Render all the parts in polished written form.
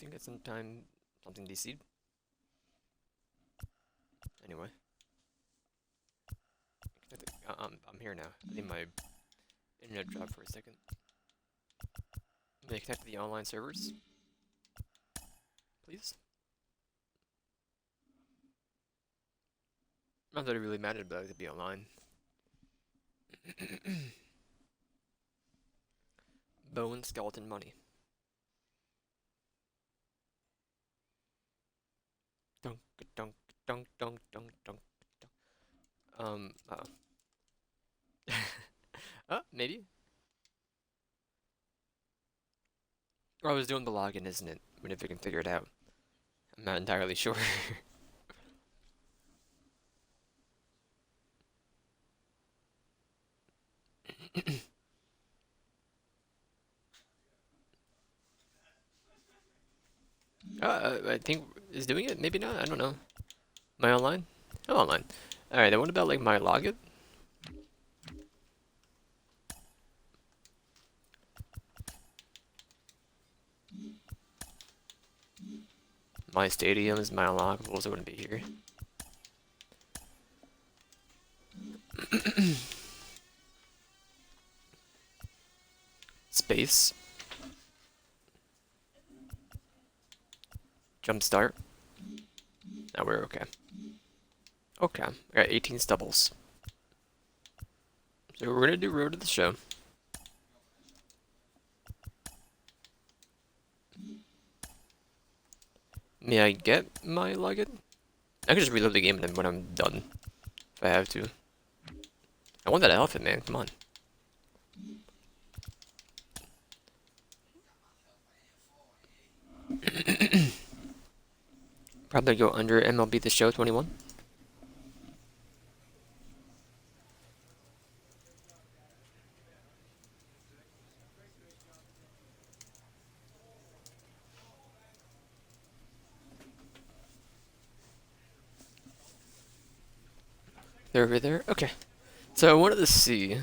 think at some time something DC'd. Anyway. I'm here now. I think my internet dropped for a second. May I connect to the online servers? Please? Not that it really mattered, but I like to be online. Bone skeleton money. Dunk, dunk, dunk, dunk, dunk, dunk, dunk. Maybe? Or I was doing the login, isn't it? I mean, if I can figure it out. I'm not entirely sure. I think is doing it. Maybe not. I don't know. Am I online? I'm online. All right. Then what about like my login? My stadiums, my unlockables. I wouldn't be here. Space. Jumpstart. Now we're okay. Okay, I got 18 stubbles. So we're gonna do Road to the Show. May I get my login? I can just reload the game then when I'm done, if I have to. I want that outfit, man. Come on. Probably go under MLB The Show 21. They're over there? Okay. So I wanted to see,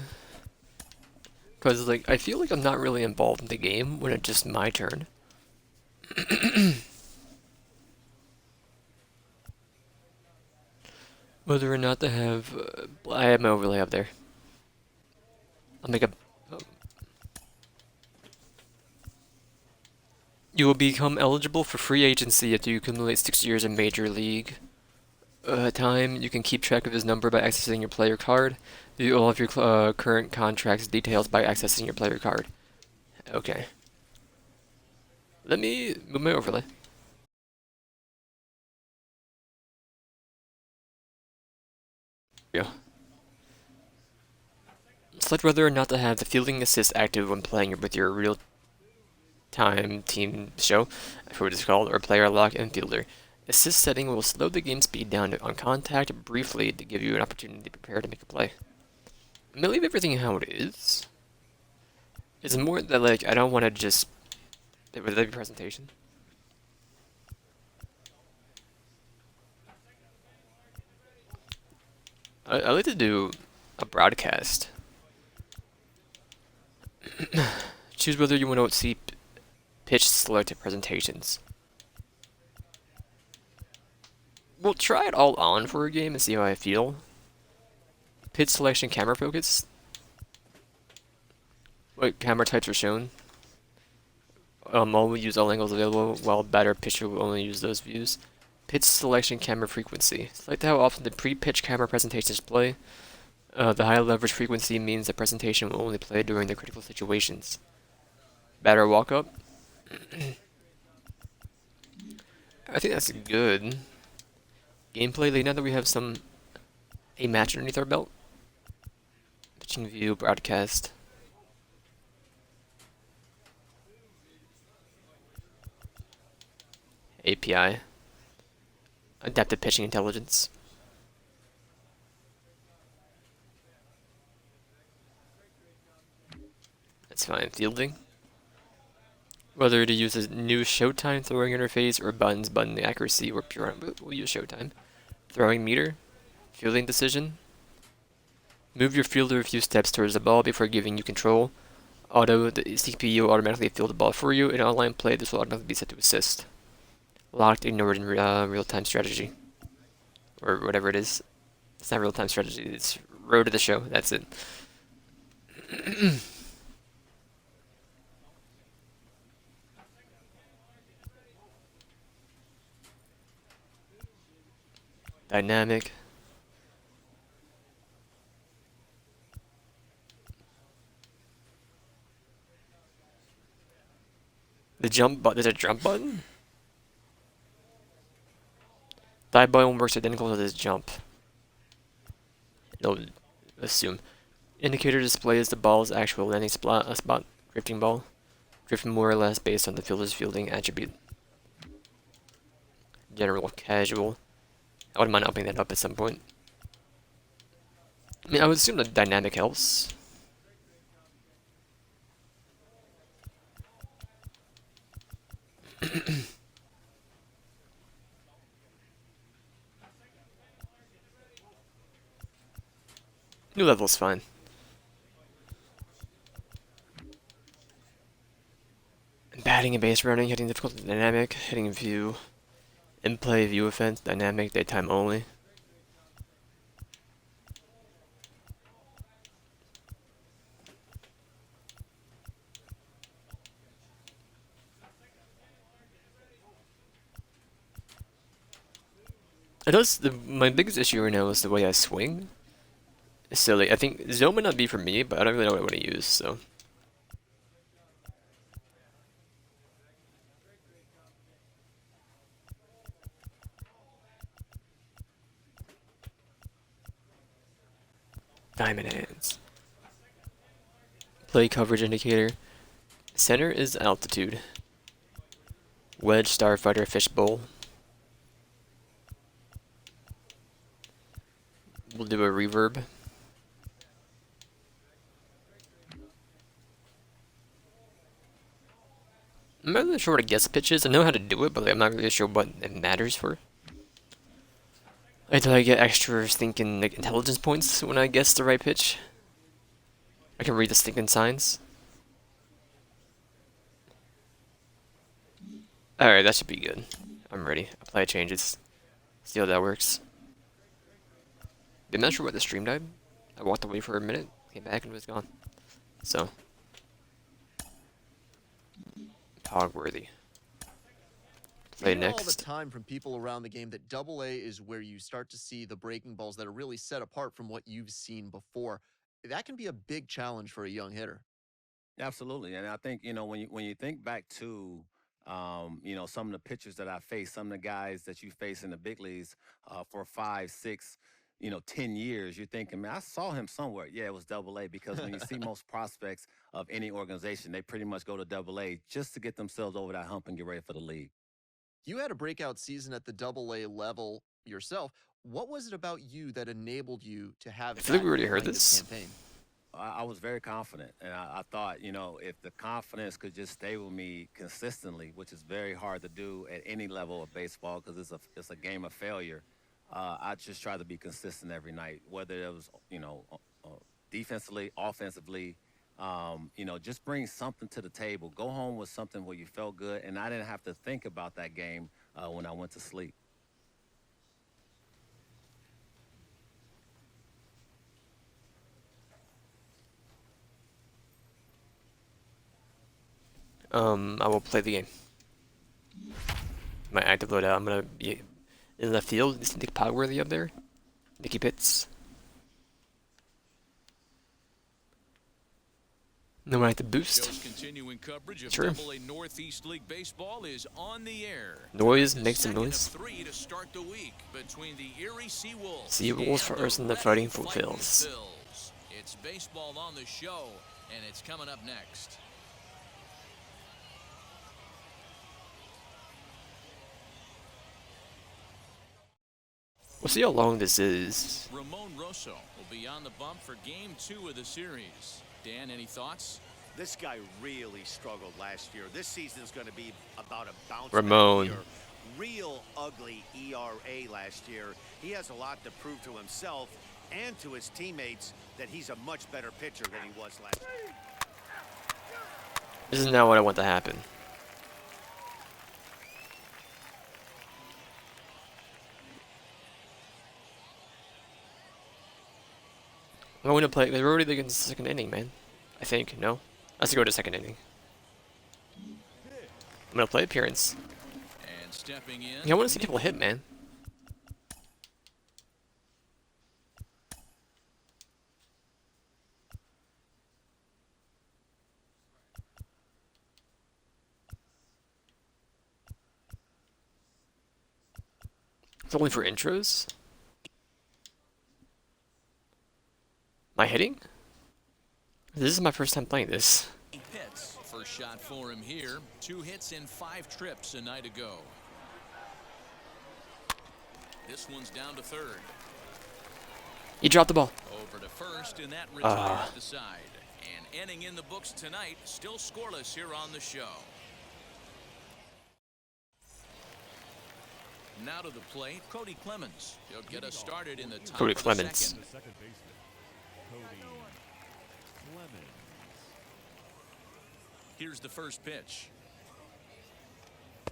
because like I feel like I'm not really involved in the game when it's just my turn. Whether or not to have, I have my overlay up there. I'll make a. You will become eligible for free agency after you accumulate 6 years in Major League time. You can keep track of his number by accessing your player card. View all of your current contracts details by accessing your player card. Okay. Let me move my overlay. Yeah. Select whether or not to have the fielding assist active when playing with your real-time team show, for what it's called, or player lock and fielder. Assist setting will slow the game speed down on contact briefly to give you an opportunity to prepare to make a play. I'm gonna leave everything how it is. It's more that like I don't want to just. Would that be presentation? I like to do a broadcast. Choose whether you want to see pitch selected presentations. We'll try it all on for a game and see how I feel. Pitch selection camera focus. What camera types are shown? Only use all angles available, while batter pitcher will only use those views. Pitch selection camera frequency. Select how often the pre-pitch camera presentations play. The high leverage frequency means the presentation will only play during the critical situations. Batter walk up. I think that's good. Gameplay, like now that we have a match underneath our belt. Pitching view, broadcast. API. Adaptive pitching intelligence. That's fine. Fielding. Whether to use a new Showtime throwing interface or buttons, button accuracy, or pure. We'll use Showtime. Throwing meter. Fielding decision. Move your fielder a few steps towards the ball before giving you control. The CPU will automatically field the ball for you. In online play, this will automatically be set to assist. Locked, ignored, and real-time strategy. Or whatever it is. It's not real-time strategy, it's road to the show, that's it. Dynamic. The jump button, there's a jump button? Dive button works identical to this jump. It'll assume. Indicator displays the ball's actual landing spot, drifting ball. Drifting more or less based on the fielder's fielding attribute. General, casual. I wouldn't mind opening that up at some point. I mean, I would assume that dynamic helps. New level's fine. Batting and base running, hitting difficulty, dynamic, hitting view, in play, view offense, dynamic, daytime only. It does. My biggest issue right now is the way I swing. It's silly. I think zone might not be for me, but I don't really know what I want to use. So. Diamond hands. Play coverage indicator. Center is altitude. Wedge, starfighter, fishbowl. We'll do a reverb. I'm not really sure what a guess pitch is. I know how to do it, but I'm not really sure what it matters for. Until I get extra stinking intelligence points when I guess the right pitch. I can read the stinking signs. Alright, that should be good. I'm ready. Apply changes. See how that works. I'm not sure why the stream died. I walked away for a minute, came back and it was gone. So. Hogworthy. Play next. All the time from people around the game that Double A is where you start to see the breaking balls that are really set apart from what you've seen before. That can be a big challenge for a young hitter. Absolutely, and I think when you think back to some of the pitchers that I faced, some of the guys that you face in the big leagues for 5, 6, 10 years, you're thinking, man, I saw him somewhere. Yeah, it was Double A, because when you see most prospects of any organization, they pretty much go to Double A just to get themselves over that hump and get ready for the league. You had a breakout season at the Double A level yourself. What was it about you that enabled you to have I feel like we already heard this. Campaign? I was very confident, and I thought, if the confidence could just stay with me consistently, which is very hard to do at any level of baseball because it's a game of failure. I just try to be consistent every night, whether it was defensively, offensively. Just bring something to the table. Go home with something where you felt good, and I didn't have to think about that game when I went to sleep. I will play the game. My active loadout, I'm gonna be in the field. Is Nick Pogworthy up there? Nicky Pitts. No active boost. Continuing coverage of Sure. Double-A Northeast League baseball is on the air. Noise, make some noise. 3 to start the week between the Erie Seawolves. Seawolves first and the Fighting Phils. It's baseball on the show, and it's coming up next. We'll see how long this is. Ramon Rosso will be on the bump for Game 2 of the series. Dan, any thoughts? This guy really struggled last year. This season's going to be about a bounce Ramon. back year. Real ugly ERA last year. He has a lot to prove to himself and to his teammates that he's a much better pitcher than he was last year. This is not what I want to happen. I'm going to play. We're already in the second inning, man. I think. No? Let's go to second inning. I'm going to play appearance. And stepping in. Yeah, I want to see people hit, man. It's only for intros? Am I hitting? This is my first time playing this. Hits. First shot for him here. 2 hits in 5 trips a night ago. This one's down to third. He dropped the ball. Over to first, and that retires the side. And ending in the books tonight, still scoreless here on the show. Now to the plate, Cody Clemens. He'll get us started in the top Cody of the Clemens. second. Here's the first pitch.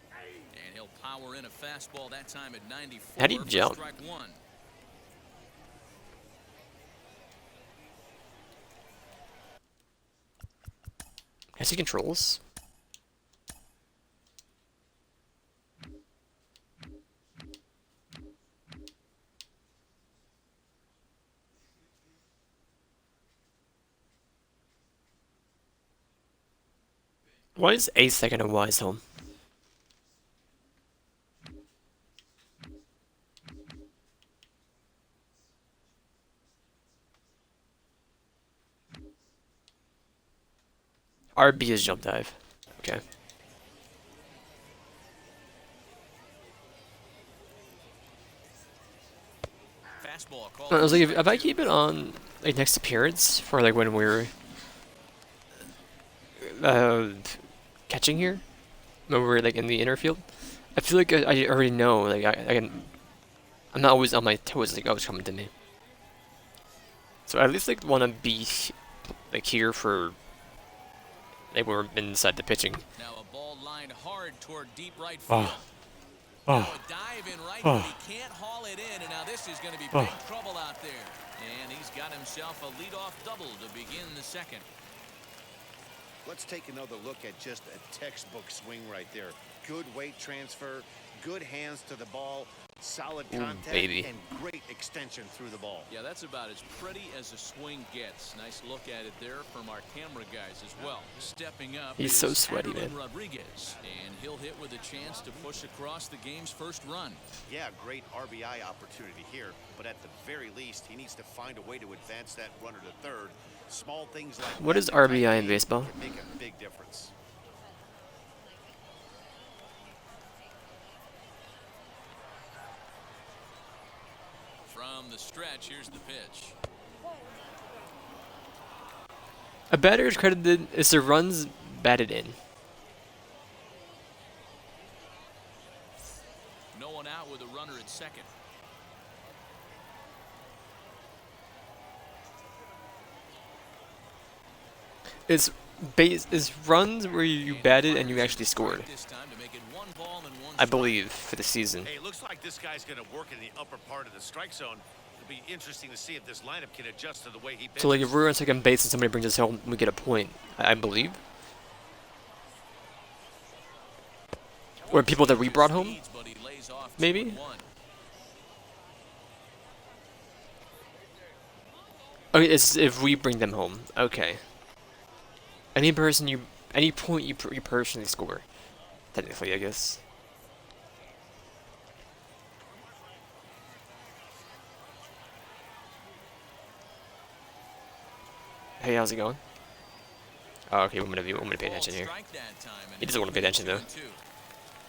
And he'll power in a fastball that time at 94. How'd he for jump? Strike 1. Can I see controls? Why is A second and Y is home? RB is jump dive. Okay. Fastball called. I was like, if I keep it on like next appearance for like when we're catching here, when we're like in the inner field, I feel like I already know. Like I'm not always on my toes. Like, oh, it's coming to me. So I at least like want to be like here for like when we're inside the pitching. Now a ball lined hard toward deep right field. Oh. Now a dive in right, but he can't haul it in, and now this is going to be big trouble out there. And he's got himself a leadoff double to begin the second. Let's take another look at just a textbook swing right there. Good weight transfer, good hands to the ball, solid contact, baby. and great extension through the ball. Yeah, that's about as pretty as a swing gets. Nice look at it there from our camera guys as well. Stepping up, He's is so sweaty, man. Adelman Rodriguez, and he'll hit with a chance to push across the game's first run. Yeah, great RBI opportunity here, but at the very least, he needs to find a way to advance that runner to third. Small things like What is that RBI in baseball? can make a big difference. From the stretch, here's the pitch. A batter is credited is the runs batted in. No one out with a runner at second. Is runs where you batted and you actually scored. This time to make it 1 ball and 1 I strike. believe for the season. Hey, looks like this guy's going to work in the upper part of the strike zone. It'll be interesting to see if this lineup can adjust to the way he pitches. So like if we're on second base and somebody brings us home, we get a point. I believe. Or people that we brought home, But he lays off maybe. 2-1. Okay, it's if we bring them home. Okay. Any point you personally score, technically, I guess. Hey, how's it going? Oh, okay, I'm gonna pay attention here. Strike that time, and He doesn't want to pay attention though. 2-2.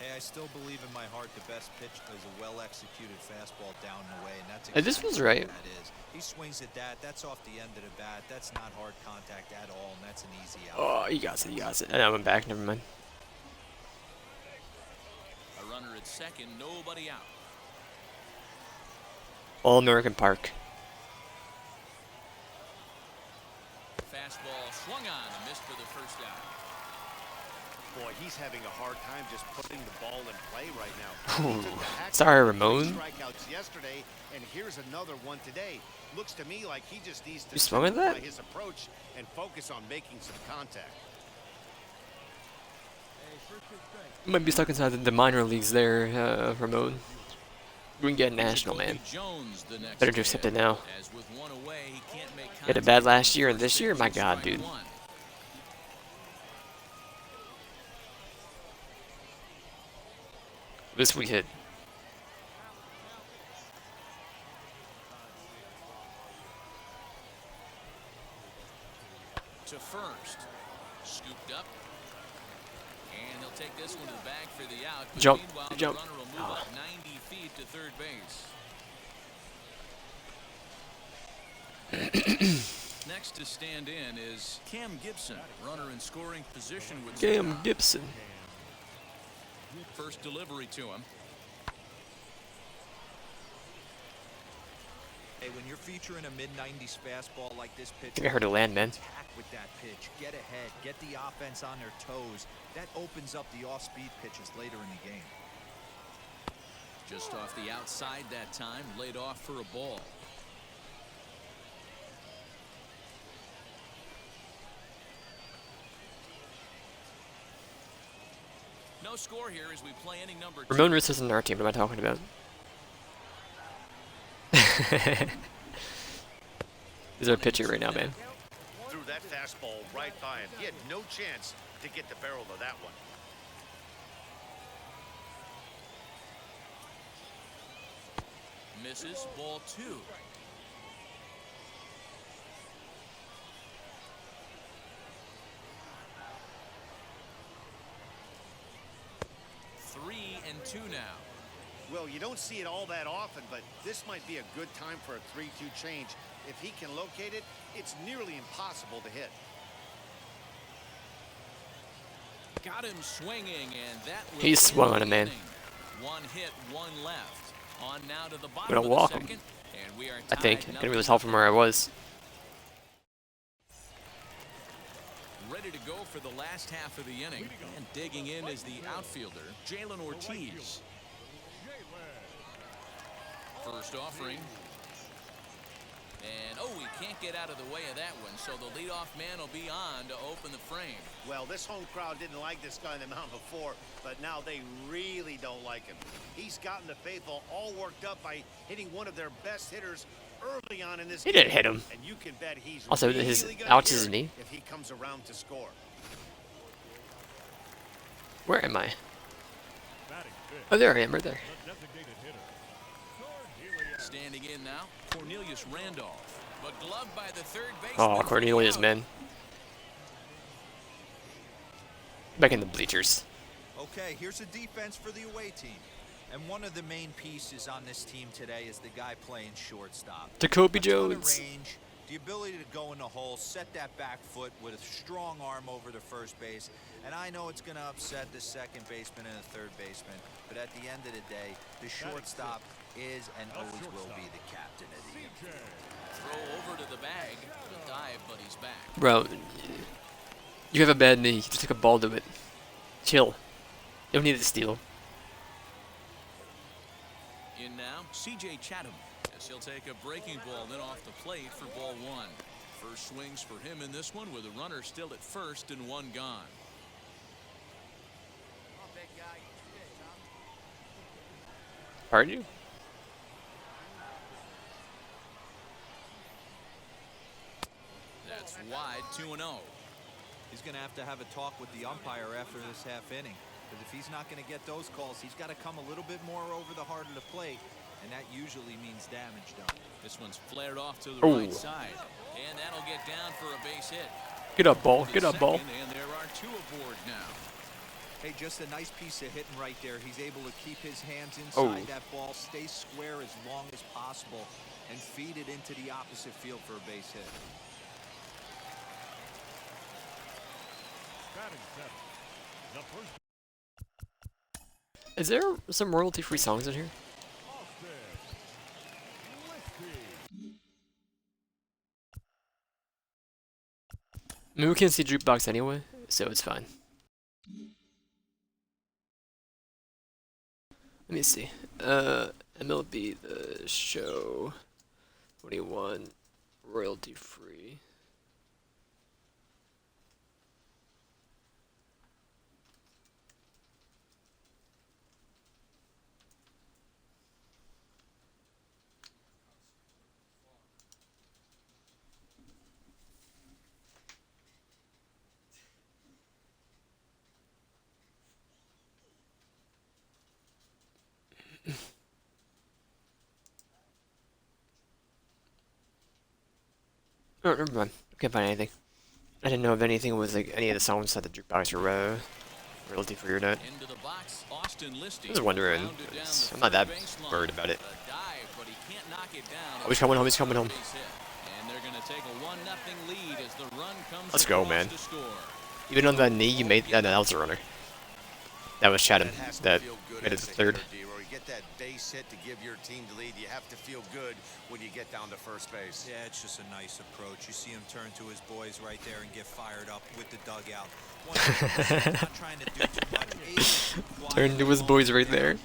Hey, I still believe in my heart the best pitch is a well-executed fastball down and away, and that's Hey, this feels exactly right. what that is. He swings at that. That's off the end of the bat. That's not hard contact at all, and that's an easy out. Oh, he got it, he got it. And I went back. Never mind. A runner at second, nobody out. All American Park. Fastball swung on and missed for the first out. Boy, he's having a hard time just putting the ball in play right now. He took the hack Sorry, with 3 Ramon. strikeouts yesterday, and here's another one today. Looks to me like he just needs to You swung at that? simplify his approach and focus on making some contact. Might be stuck inside the minor leagues there, Ramon. We can get national, man. Jones, the next Better to accept it now. as with one away, he can't make He had it bad last year, and this year, my God, Strike dude. one. This we hit. To first, scooped up, and he'll take this one to the bag for the out. But Jump, meanwhile, the jump. runner will move up 90 feet to third base. Next to stand in is Cam Gibson, runner in scoring position with Cam Gibson. first delivery to him. Hey, when you're featuring a mid-90s fastball like this pitch, I think I heard a land, man. attack with that pitch, get ahead, get the offense on their toes. That opens up the off-speed pitches later in the game. Just off the outside that time, laid off for a ball. No score here as we play inning number 2. Ramon Ritz isn't our team. What am I talking about? He's our pitcher right now, man. Threw that fastball right by him. He had no chance to get the barrel of that one. Misses, ball 2. Three and 2 now. Well, you don't see it all that often, but this might be a good time for a 3-2 change. If he can locate it, it's nearly impossible to hit. Got him swinging, and that will He swung end on him, the man. inning. One hit, one left. On now to the bottom Gonna of the walk him. second, and we are I think. tied I can really tell from where I was. ready to go for the last half of the inning. And digging in is the outfielder, Jalen Ortiz. First offering. And, oh, he can't get out of the way of that one, so the leadoff man will be on to open the frame. Well, this home crowd didn't like this guy on the mound before, but now they really don't like him. He's gotten the faithful all worked up by hitting one of their best hitters early on in this He game. didn't hit him. And you can bet he's Also, really his gonna ouch hear is his it knee. if he comes around to score. Where am I? Oh, there I am, right there. Standing in now, Cornelius Randolph. But gloved by the third baseman. Oh, Cornelius, man. Back in the bleachers. Okay, here's a defense for the away team. And one of the main pieces on this team today is the guy playing shortstop. Jacoby A ton of Jones. range, the ability to go in the hole, set that back foot with a strong arm over the first base. And I know it's going to upset the second baseman and the third baseman, but at the end of the day, the shortstop is and always will be the captain of the team. Throw over to the bag. The dive, but he's back. Bro, you have a bad knee. Just take a ball to it. Chill. You don't need to steal. In now, C.J. Chatham. As he'll take a breaking ball then off the plate for ball 1. First swings for him in this one with a runner still at first and one gone. Pardon you? That's wide, 2-0. He's going to have a talk with the umpire after this half inning. Because if he's not going to get those calls, he's got to come a little bit more over the heart of the plate. And that usually means damage done. This one's flared off to the Ooh. right side. And that'll get down for a base hit. Get up, ball. Get up, ball. Second, and there are 2 aboard now. Hey, just a nice piece of hitting right there. He's able to keep his hands inside Oh. that ball, stay square as long as possible, and feed it into the opposite field for a base hit. Is there some royalty-free songs in here? I mean, we can't see jukebox anyway, so it's fine. Let me see. MLB The Show 21 royalty free. Oh, never mind. Can't find anything. I didn't know if anything was like any of the songs at the jukebox or royalty free or not. Into the box, Austin I was wondering. I'm not that worried about it. Always coming home. He's coming home. And they're going to take a 1-0 lead as the run comes Let's go, across man. to score. Even on that knee, you made that. That was a runner. That was Chatham. That made it the third. You get that base hit to give your team the lead. You have to feel good when you get down to first base. Yeah, it's just a nice approach. You see him turn to his boys right there and get fired up with the dugout. Not trying to do too much. Turn to his boys right there.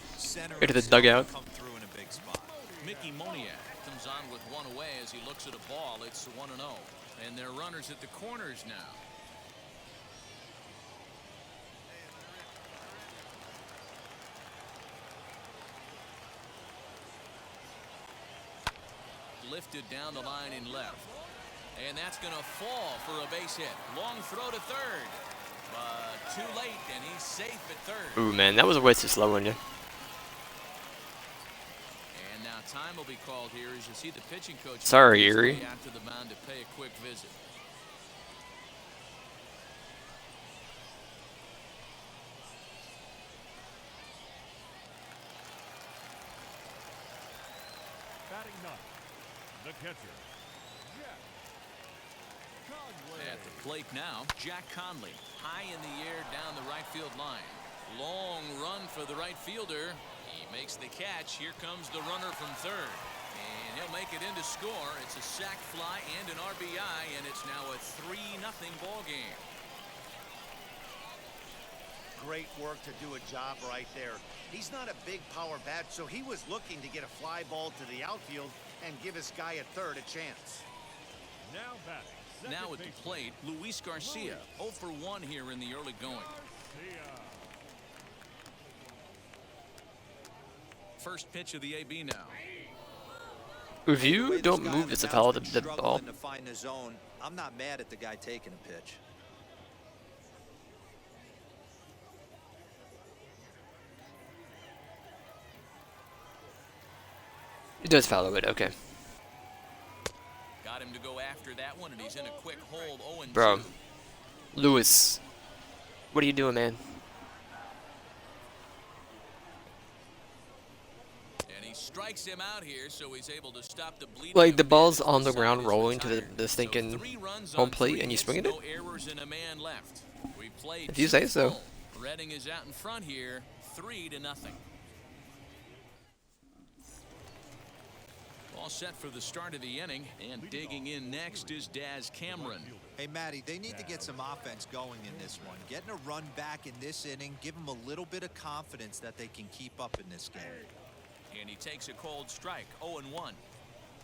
Right to the dugout. Come through in a big spot. Mickey Moniak comes on with one away as he looks at a ball. It's 1-0. And they're runners at the corners now. Lifted down the line in left. And that's going to fall for a base hit. Long throw to third. But too late, and he's safe at third. Ooh, man, that was a way too slow on you. And now time will be called here as you see the pitching coach. Sorry, Erie. Out to the mound to pay a quick visit. Batting ninth, the catcher, Jack Conley. At the plate now, Jack Conley. High in the air down the right field line. Long run for the right fielder. He makes the catch. Here comes the runner from third. And he'll make it in to score. It's a sac fly and an RBI, and it's now a 3-0 ball game. Great work to do a job right there. He's not a big power bat, so he was looking to get a fly ball to the outfield and give his guy at third a chance. Now batting. Now at the plate, Luis Garcia. 0 for 1 here in the early going. First pitch of the AB now. If you don't move, it's a foul to the ball. To find the zone. I'm not mad at the guy taking a pitch. It does foul it, okay. Got him to go after that one, and he's in a quick hold. 0-2. Bro. Lewis. What are you doing, man? And he strikes him out here, so he's able to stop the bleeding. Like, the ball's on the ground rolling to the stinking home plate, and you swing at it? No errors and a man left. We played If you say so. Redding is out in front here, 3-0. All set for the start of the inning, and digging in next is Dez Cameron. Hey, Matty, they need to get some offense going in this one. Getting a run back in this inning, give them a little bit of confidence that they can keep up in this game. And he takes a cold strike, 0-1.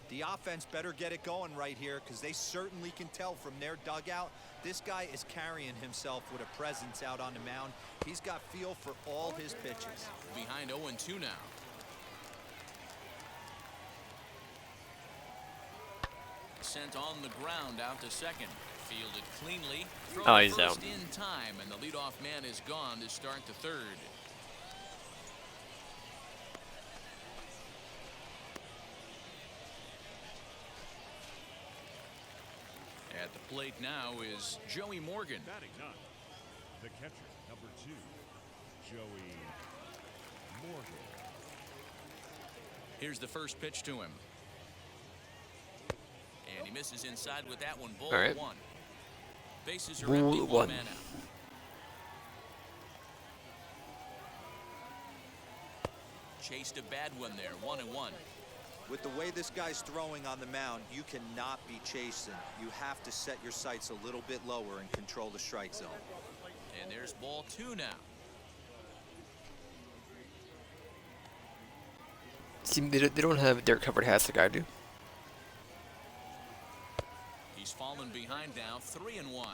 The offense better get it going right here because they certainly can tell from their dugout this guy is carrying himself with a presence out on the mound. He's got feel for all his pitches. Behind 0-2 now. Sent on the ground out to second. Fielded cleanly. Oh, he's out. First in time, and the leadoff man is gone to start the third. At the plate now is Joey Morgan. Batting ninth, the catcher, number 2, Joey Morgan. Here's the first pitch to him. And he misses inside with that one. Ball All right. 1. Bases are Ball empty, 1. one man out. Chased a bad one there, 1-1. With the way this guy's throwing on the mound, you cannot be chasing. You have to set your sights a little bit lower and control the strike zone. And there's ball 2 now. They don't have their covered hats like I do. He's fallen behind now, 3-1.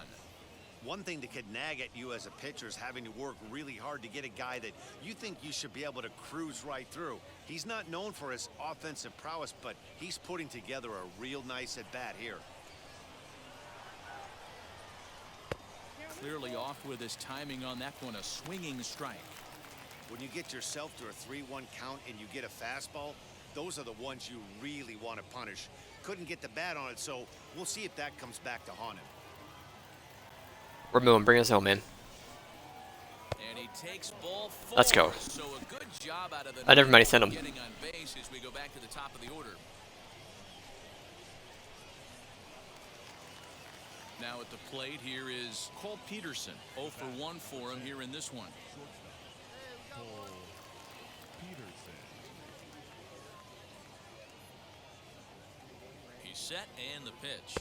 One thing that could nag at you as a pitcher is having to work really hard to get a guy that you think you should be able to cruise right through. He's not known for his offensive prowess, but he's putting together a real nice at-bat here. Clearly off with his timing on that one, a swinging strike. When you get yourself to a 3-1 count and you get a fastball, those are the ones you really want to punish. Couldn't get the bat on it, so we'll see if that comes back to haunt him. Ramon, bring us home, man. And he takes ball 4. Let's go. So a good job out of the Never mind, he sent him. getting on base as we go back to the top of the order. Now at the plate here is Cole Peterson. 0 for 1 for him here in this one. Cole Peterson. He's set and the pitch.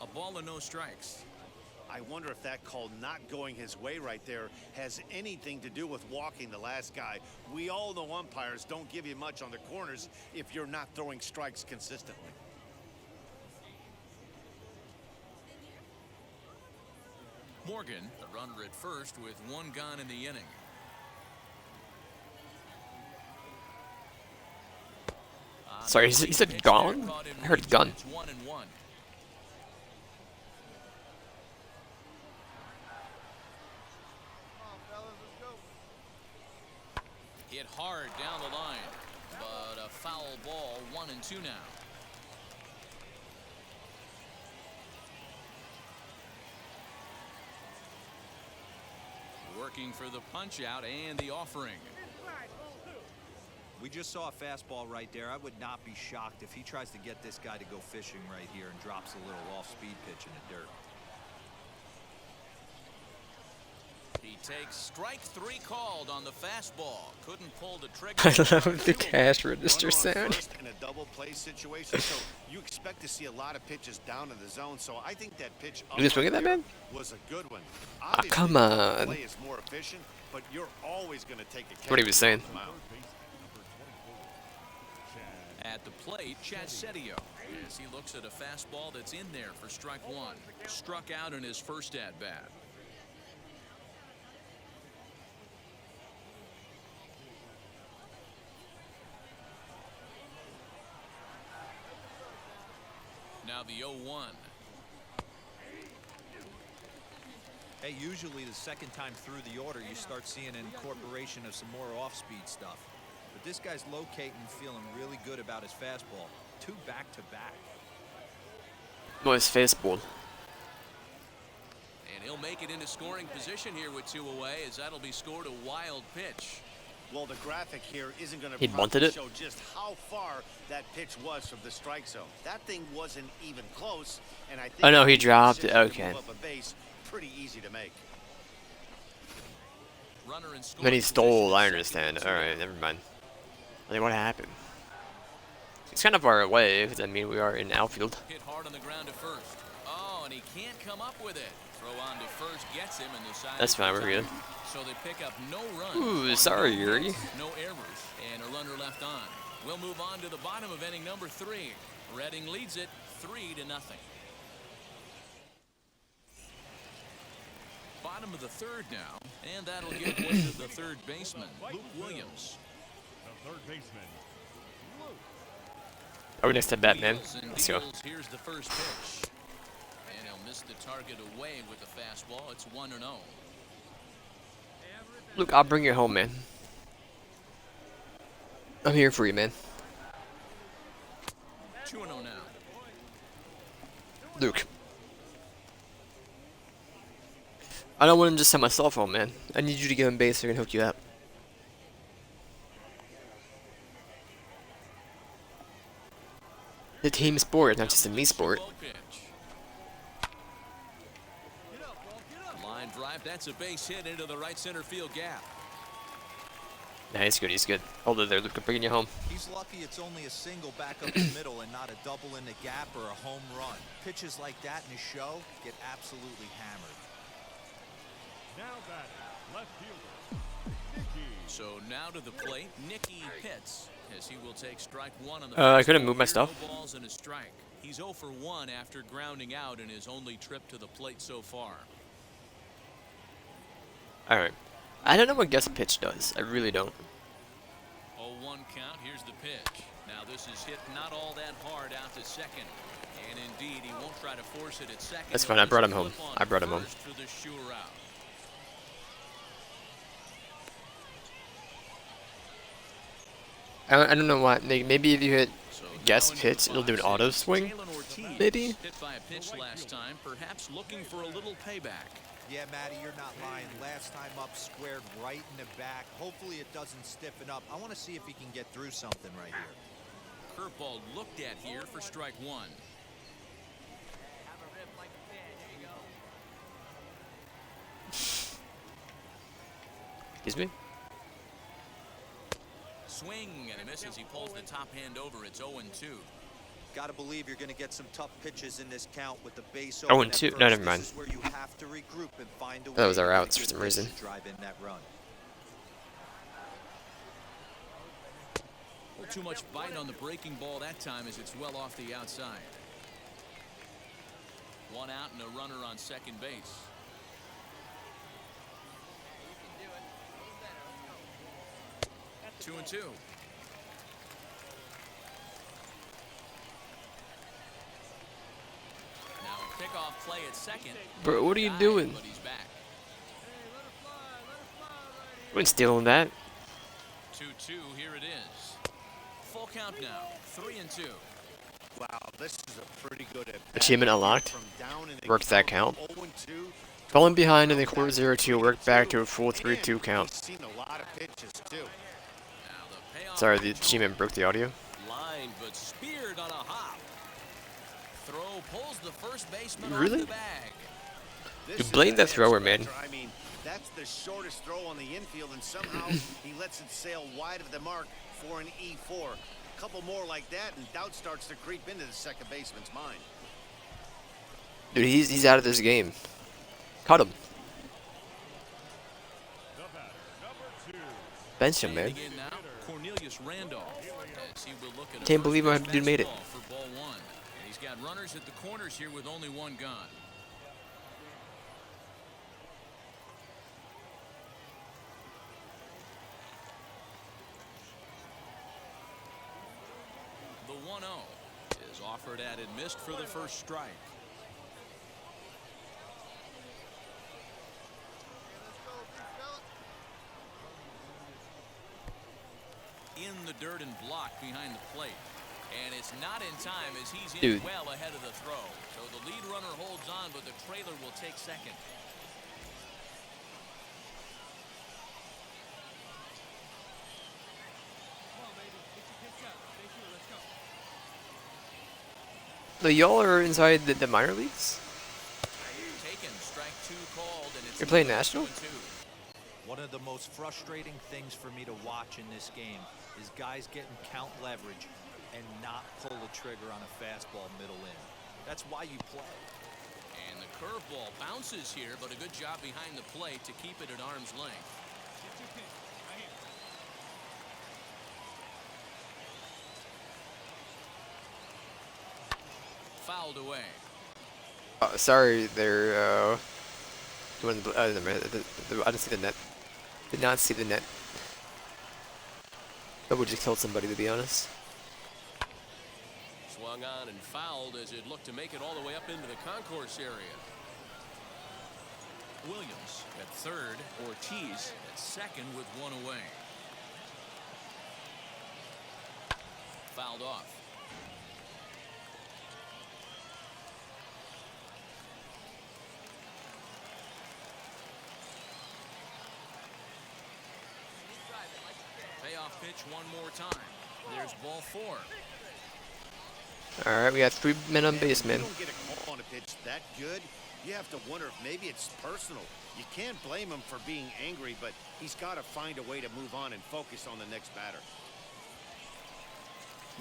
A ball and no strikes. I wonder if that call not going his way right there has anything to do with walking the last guy. We all know umpires don't give you much on the corners if you're not throwing strikes consistently. Morgan, the runner at first with 1 gone in the inning. Sorry, he said gone? I heard gun. It's 1-1. Hit hard down the line, but a foul ball. 1-2 now. Working for the punch out and the offering. We just saw a fastball right there. I would not be shocked if he tries to get this guy to go fishing right here and drops a little off-speed pitch in the dirt. He takes strike 3 called on the fastball. Couldn't pull the trigger. I love the cash register Runner on sound. first in a double play situation, so you expect to see a lot of pitches down in the zone. So I think that pitch You just swing at that, man? was a good one. Oh, come Obviously, on. play is more efficient, but you're always going to take a That's what he was saying. Third baseman, number 24, Chad. At the plate, Chad Setio, as he looks at a fastball that's in there for strike 1. Struck out in his first at-bat. Now the 0-1. Hey, usually the second time through the order, you start seeing an incorporation of some more off-speed stuff. But this guy's locating, feeling really good about his fastball. 2 back-to-back. No, his fastball. And he'll make it into scoring position here with 2 away, as that'll be scored a wild pitch. Well, the graphic here isn't going He to bunted it? show just how far that pitch was from the strike zone. That thing wasn't even close, and I think Oh, no, he the dropped it. decision to Okay. move up a base, pretty easy to make. Runner in Then scoring he stole, position I at understand. second. Alright, never mind. I think what happened? It's kind of far away, because I mean we are in outfield. Hit hard on the ground to first. Oh, and he can't come up with it. Throw on to first gets him, and the side. That's fine, we're good. So they pick up no runs. Ooh, on sorry, no Yuri. hits, no errors, and a runner left on. We'll move on to the bottom of inning number 3. Reading leads it 3-0. Bottom of the 3rd now, and that'll give way to the 3rd baseman, Luke Williams. The third baseman, Oh, next at bat, man. Deals and Let's go. deals. Here's the first pitch. And he'll miss the target away with the fastball. It's 1-0. Luke, I'll bring you home, man. I'm here for you, man. 2-0 now. Luke. I don't want to just send my cell phone, man. I need you to get on base so I can hook you up. The team sport, not just a me sport. Low pitch. Line drive. That's a base hit into the right center field gap. Nah, he's good, he's good. Hold it there, Luke. I'm bringing you home. He's lucky it's only a single back up the middle and not a double in the gap or a home run. Pitches like that in a show get absolutely hammered. now batting, left fielder, So now to the plate, Nicky Pitts, as he will take strike one on the I couldn't move my first ball. stuff. No balls and a strike. He's 0 for 1 after grounding out in his only trip to the plate so far. Alright. I don't know what guess pitch does. I really don't. 0-1 count. Here's the pitch. Now this is hit not all that hard out to second. And indeed, he won't try to force it at second. That's He'll fine. I just brought him flip home. on I brought him home. first for the sure out. I don't know why. Maybe if you hit So guess now into pitch, the it'll do an box auto is swing. Jalen Ortiz. Maybe. Hit by a pitch last time, perhaps looking for a little payback. Yeah, Matty, you're not lying. Last time up, squared right in the back. Hopefully it doesn't stiffen up. I want to see if he can get through something right here. Curveball looked at here for strike one. Excuse me? Swing and a miss as he pulls the top hand over. It's 0-2. Got to believe you're going to get some tough pitches in this count with the base. 0-2. No, never mind. This is where you have to regroup and find a That was way our to outs get for some good reason. to drive in that run. A little too much bite on the breaking ball that time as it's well off the outside. One out and a runner on second base. Two and two. Now a pickoff play at second. Bro, what are you doing? But he's back. You ain't stealing that. 2-2. Here it is. Full count now. 3-2. Wow, this is a pretty good at-bat. Achievement unlocked. From down in the Worked that count. 0-2. Falling behind in the quarter 0-2, worked back to a full 3-2 count. He's seen a lot of pitches too. Now the payoff Sorry, the pitch achievement broke the audio. line, but speared on a hop. Throw pulls the first baseman Really? off the bag. This You is blame a that thrower, head man. scratcher. I mean, that's the shortest throw on the infield, and somehow he lets it sail wide of the mark for an E4. A couple more like that, and doubt starts to creep into the second baseman's mind. Dude, he's out of this game. Cut him. The batter, number 2. Bench him, man. Standing in now, Cornelius Randolph. As he will look at a Can't believe first my base dude made it. fastball for ball one. And he's got runners at the corners here with only one gone. The 1-0 is offered at and missed for the first strike. In the dirt and blocked behind the plate. And it's not in time as he's in Dude. well ahead of the throw. So the lead runner holds on, but the trailer will take second. So y'all are inside the minor leagues? Taken, strike two called, and it's You're playing national? 2-2. One of the most frustrating things for me to watch in this game is guys getting count leverage and not pull the trigger on a fastball middle in. That's why you play. And the curveball bounces here, but a good job behind the plate to keep it at arm's length. Fouled away. Sorry, they're doing the. Never mind, I didn't see the net. Did not see the net. That would just killed somebody, to be honest. Swung on and fouled as it looked to make it all the way up into the concourse area. Williams at third, Ortiz at second with one away. Fouled off. Payoff pitch one more time. There's ball four. All right, we got 3 men on base, man. If you don't get a call on a pitch that good, you have to wonder if maybe it's personal. You can't blame him for being angry, but he's got to find a way to move on and focus on the next batter.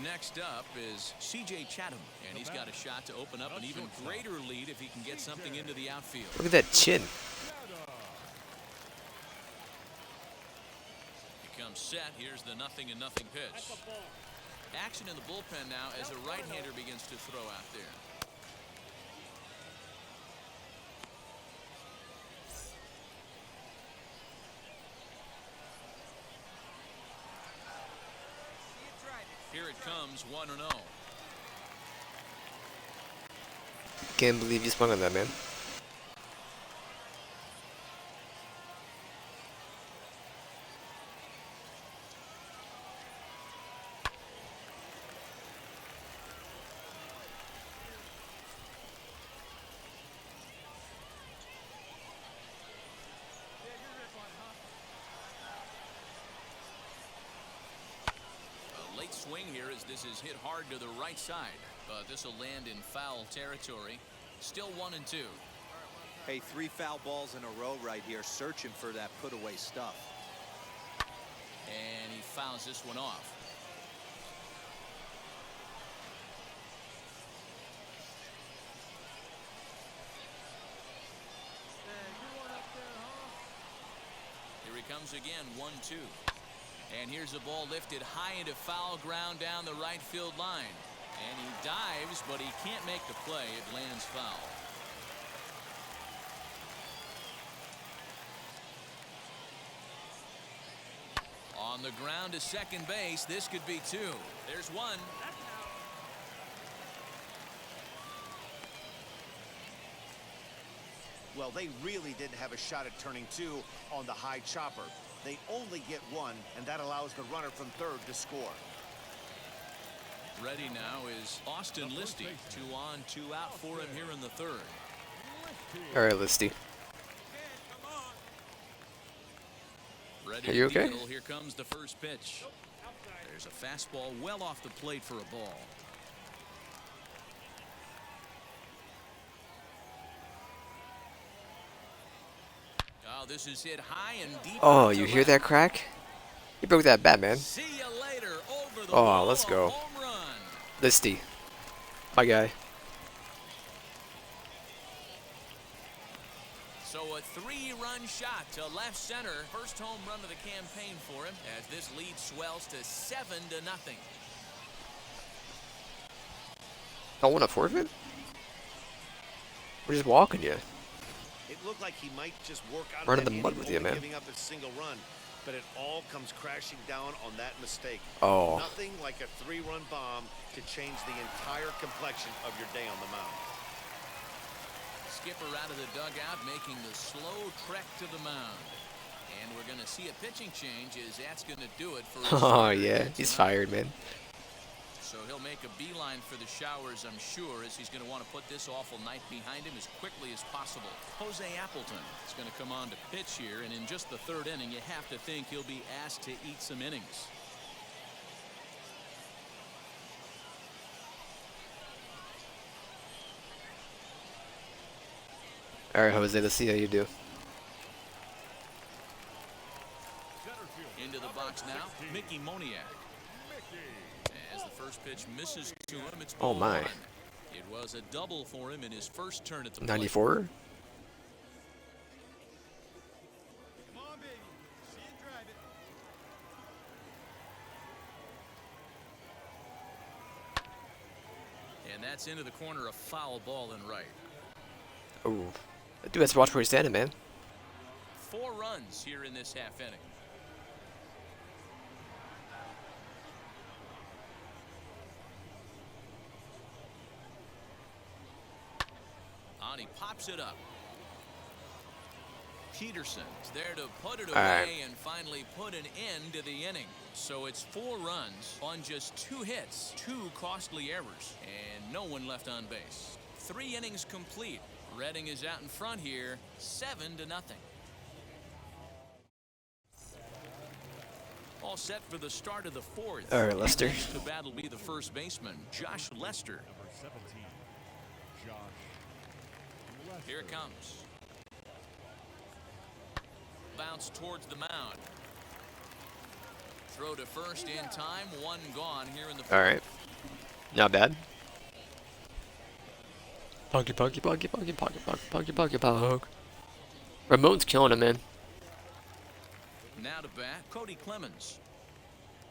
Next up is C.J. Chatham, and he's got a shot to open up an even greater lead if he can get something into the outfield. Look at that chin. comes set. Here's the 0-0 pitch. Action in the bullpen now as a right-hander begins to throw out there. Here it comes, 1-0. Can't believe you swung on that, man. Late swing here as this is hit hard to the right side, but this will land in foul territory. Still 1-2. Hey, 3 foul balls in a row right here, searching for that put away stuff. And he fouls this one off. Here he comes again, 1-2. And here's a ball lifted high into foul ground down the right field line. And he dives, but he can't make the play. It lands foul. On the ground to second base. This could be 2. There's 1. Well, they really didn't have a shot at turning 2 on the high chopper. They only get 1, and that allows the runner from third to score. Ready now is Austin Listy. 2 on, 2 out for him here in the third. All right, Listy. Ready Are you to okay? deal. Here comes the first pitch. There's a fastball well off the plate for a ball. Oh, this is hit high and deep. Oh, you hear that crack? You broke that bat, man. See you later. Over the Oh, wall, let's a go. home run. Listy. My guy. So a 3-run shot to left center. First home run of the campaign for him as this lead swells to 7-0. Don't want to forfeit? We're just walking you. It looked like he might just work out Run of in that the mud inning, with you, only man. giving up a single run, but it all comes crashing down on that mistake. Oh. Nothing like a 3-run bomb to change the entire complexion of your day on the mound. Skipper out of the dugout making the slow trek to the mound. And we're going to see a pitching change as that's going to do it for his Oh, third yeah. hit He's tonight. fired, man. So he'll make a beeline for the showers, I'm sure, as he's going to want to put this awful night behind him as quickly as possible. Jose Appleton is going to come on to pitch here, and in just the third inning, you have to think he'll be asked to eat some innings. All right, Jose, let's see how you do. Into the box now, Mickey Moniak. As the first pitch misses to him, it's Oh, ball my. 1. It was a double for him in his first turn at the plate. 94? Come on, baby. See you drive it. And that's into the corner, a foul ball and right. Oh. Dude, let's watch where he's standing, man. 4 runs here in this half inning. On, he pops it up. Peterson's there to put it away right. and finally put an end to the inning. So it's 4 runs on just 2 hits, 2 costly errors, and no one left on base. 3 innings complete. Redding is out in front here, 7-0. All set for the start of the 4th. All right, Lester. And next to bat will be the first baseman, Josh Lester. Number 17, Josh Lester. Here it comes. Bounce towards the mound. Throw to first in time. 1 gone here in the 4th. All right. Not bad. Poggy, poggy, poggy, poggy, poggy, poggy, poggy, poggy, pog. Ramon's killing him, man. Now to bat, Cody Clemens.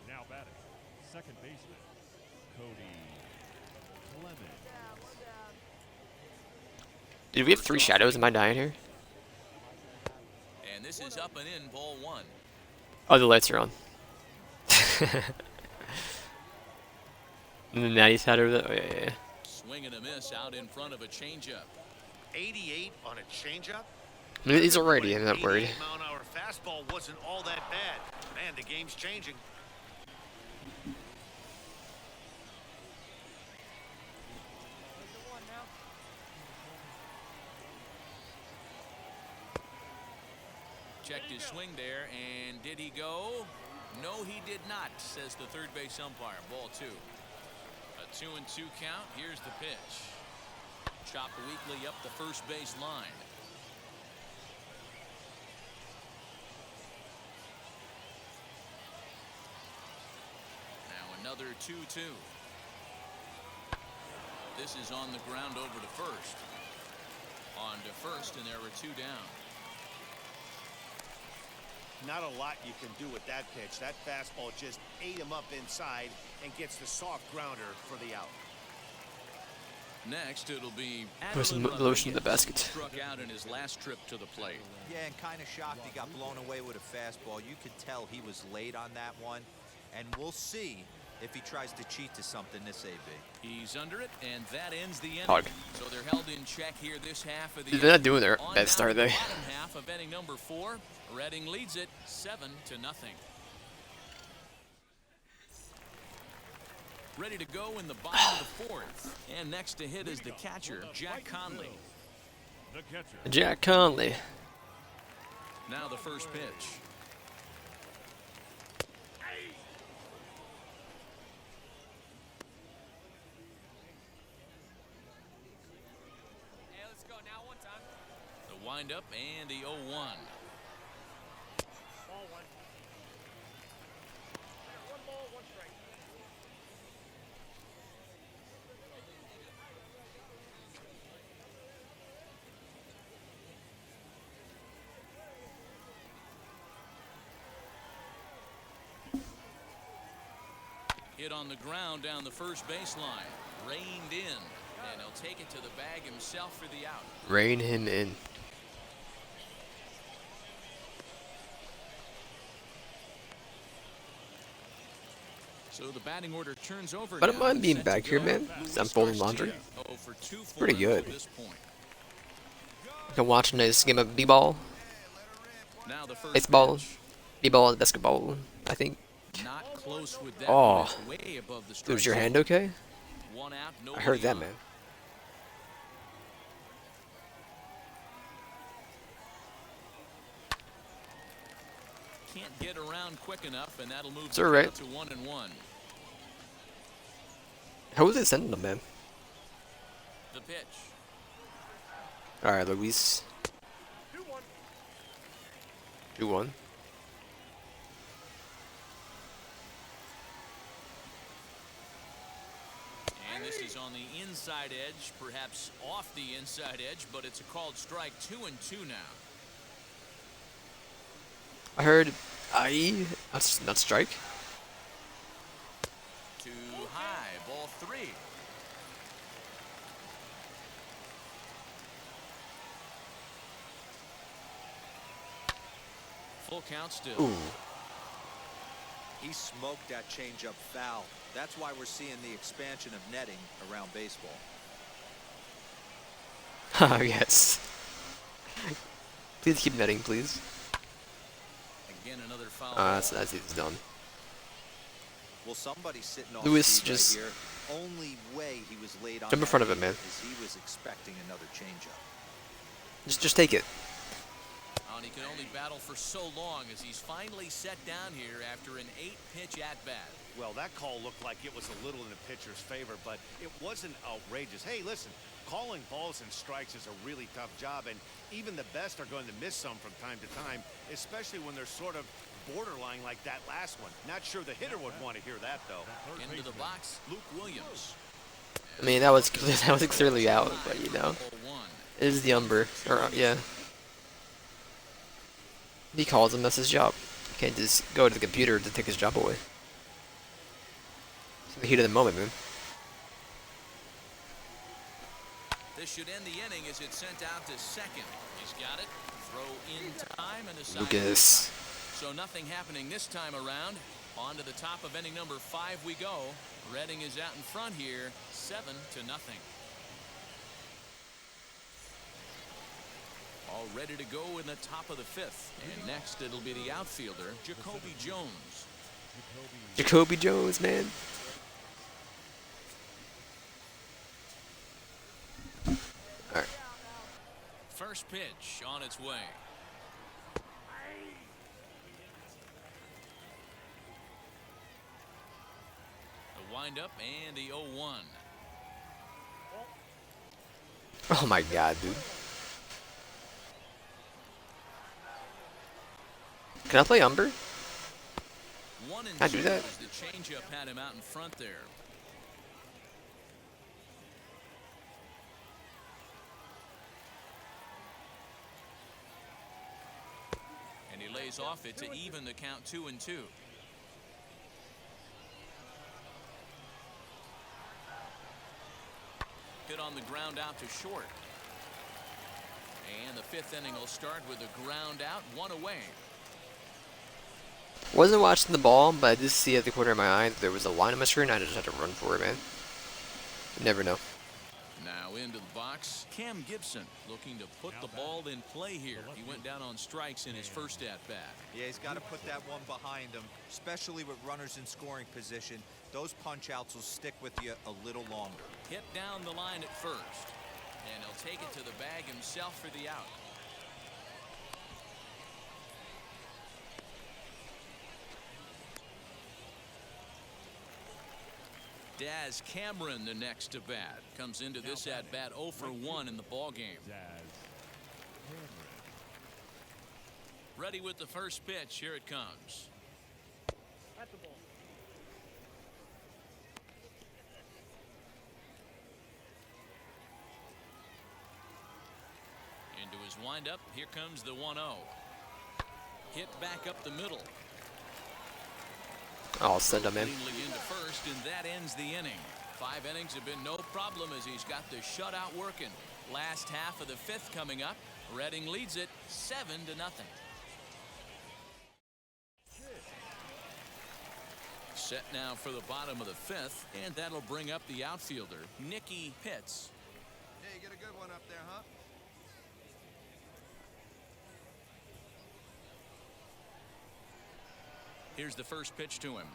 Now batting, second baseman, Cody Clemens. Dude, we have 3 shadows. Am I dying here? And this is up and in, ball 1. Oh, the lights are on. And the natty shadow. Oh, yeah. Swing and a miss out in front of a changeup. 88 on a changeup. I mean, he's already. I'm not worried. 88-mile-an-hour fastball wasn't all that bad. Man, the game's changing. Checked his swing there, and did he go? No, he did not, says the third base umpire. Ball 2. A 2-2 count. Here's the pitch. Chopped weakly up the first base line. Now another 2-2. This is on the ground over to first. On to first, and there were 2 down. Not a lot you can do with that pitch. That fastball just ate him up inside and gets the soft grounder for the out. Next, it'll be Put some Adeline lotion in the Rodriguez. basket. Struck out in his last trip to the plate. Yeah, and kind of shocked he got blown away with a fastball. You could tell he was late on that one. And we'll see if he tries to cheat to something this AB. He's under it, and that ends the inning. Hog. So they're held in check here this half of the Dude, they're not doing their On best, down are to the they? bottom half of inning number 4. Reading leads it 7-0. Ready to go in the bottom of the 4th. And next to hit is the catcher, Jack Conley. The catcher, Jack Conley. Now the first pitch. The windup and the 0-1. Hit on the ground down the first baseline. Reined in. And he'll take it to the bag himself for the out. Rein him in. So the batting order turns over. I don't now. mind being Set to back here, go. man. Luis I'm folding Garcia. laundry. 0 for 2 for Pretty him good. at this point. Can watch a nice game of b-ball, Now the first baseball, pitch. b-ball, basketball. I think. Not close with that. Oh. It's way above the Dude, strike was your zone. hand okay? 1 out, I nobody heard that, on. man. Can't get around quick enough, and that'll move It's the all right. count to 1-1. How was it sending them, man? The pitch. All right, Luis. 2-1. And this is on the inside edge, perhaps off the inside edge, but it's a called strike. 2-2 now. I heard I not strike. Too high. Ball 3. Full count still. Ooh. He smoked that changeup foul. That's why we're seeing the expansion of netting around baseball. Ah, yes. Please keep netting, please. Again, another foul. That's it's done. Well, somebody's sitting off Luis speed just- right here. Only way he was late on Jump in that front of it, hit man. is he was expecting another changeup. Just take it. And he can only battle for so long as he's finally set down here after an 8-pitch at-bat. Well, that call looked like it was a little in the pitcher's favor, but it wasn't outrageous. Hey, listen, calling balls and strikes is a really tough job, and even the best are going to miss some from time to time, especially when they're sort of borderline like that last one. Not sure the hitter would want to hear that, though. Into the box, Luke Williams. I mean, that was clearly out, but you know, 0-1. it is the umber. Or yeah, he calls him. That's his job. Can't just go to the computer to take his job away. It's the heat of the moment, man. This should end the inning as it's sent out to second. He's got it. Throw in time and a side. Lucas. So nothing happening this time around. On to the top of inning number 5 we go. Reading is out in front here, 7-0. All ready to go in the top of the 5th. And next it'll be the outfielder, Jacoby Jones. Jacoby Jones, man. Alright. First pitch on its way. The windup and the 0-1. Oh my god, dude. Can I play Umber? 1 and Can I do 2 that? as the changeup had him out in front there. And he lays off it to even the count 2-2. Hit on the ground out to short. And the 5th inning will start with a ground out, 1 away. Wasn't watching the ball, but I did see at the corner of my eye that there was a line on my screen. I just had to run for it, man. You never know. Now into the box, Cam Gibson looking to put the ball in play here. He went down on strikes in his first at-bat. Yeah, he's got to put that one behind him, especially with runners in scoring position. Those punch-outs will stick with you a little longer. Hit down the line at first. And he'll take it to the bag himself for the out. Dez Cameron, the next to bat, comes into this at bat 0 for 1 in the ball game. Ready with the first pitch. Here it comes. Into his windup. Here comes the 1-0. Hit back up the middle. I'll send him in. Cleanly into first, and that ends the inning. 5 innings have been no problem as he's got the shutout working. Last half of the 5th coming up. Reading leads it 7-0. Set now for the bottom of the 5th, and that'll bring up the outfielder, Nicky Pitts. Hey, you get a good one up there, huh? Here's the first pitch to him.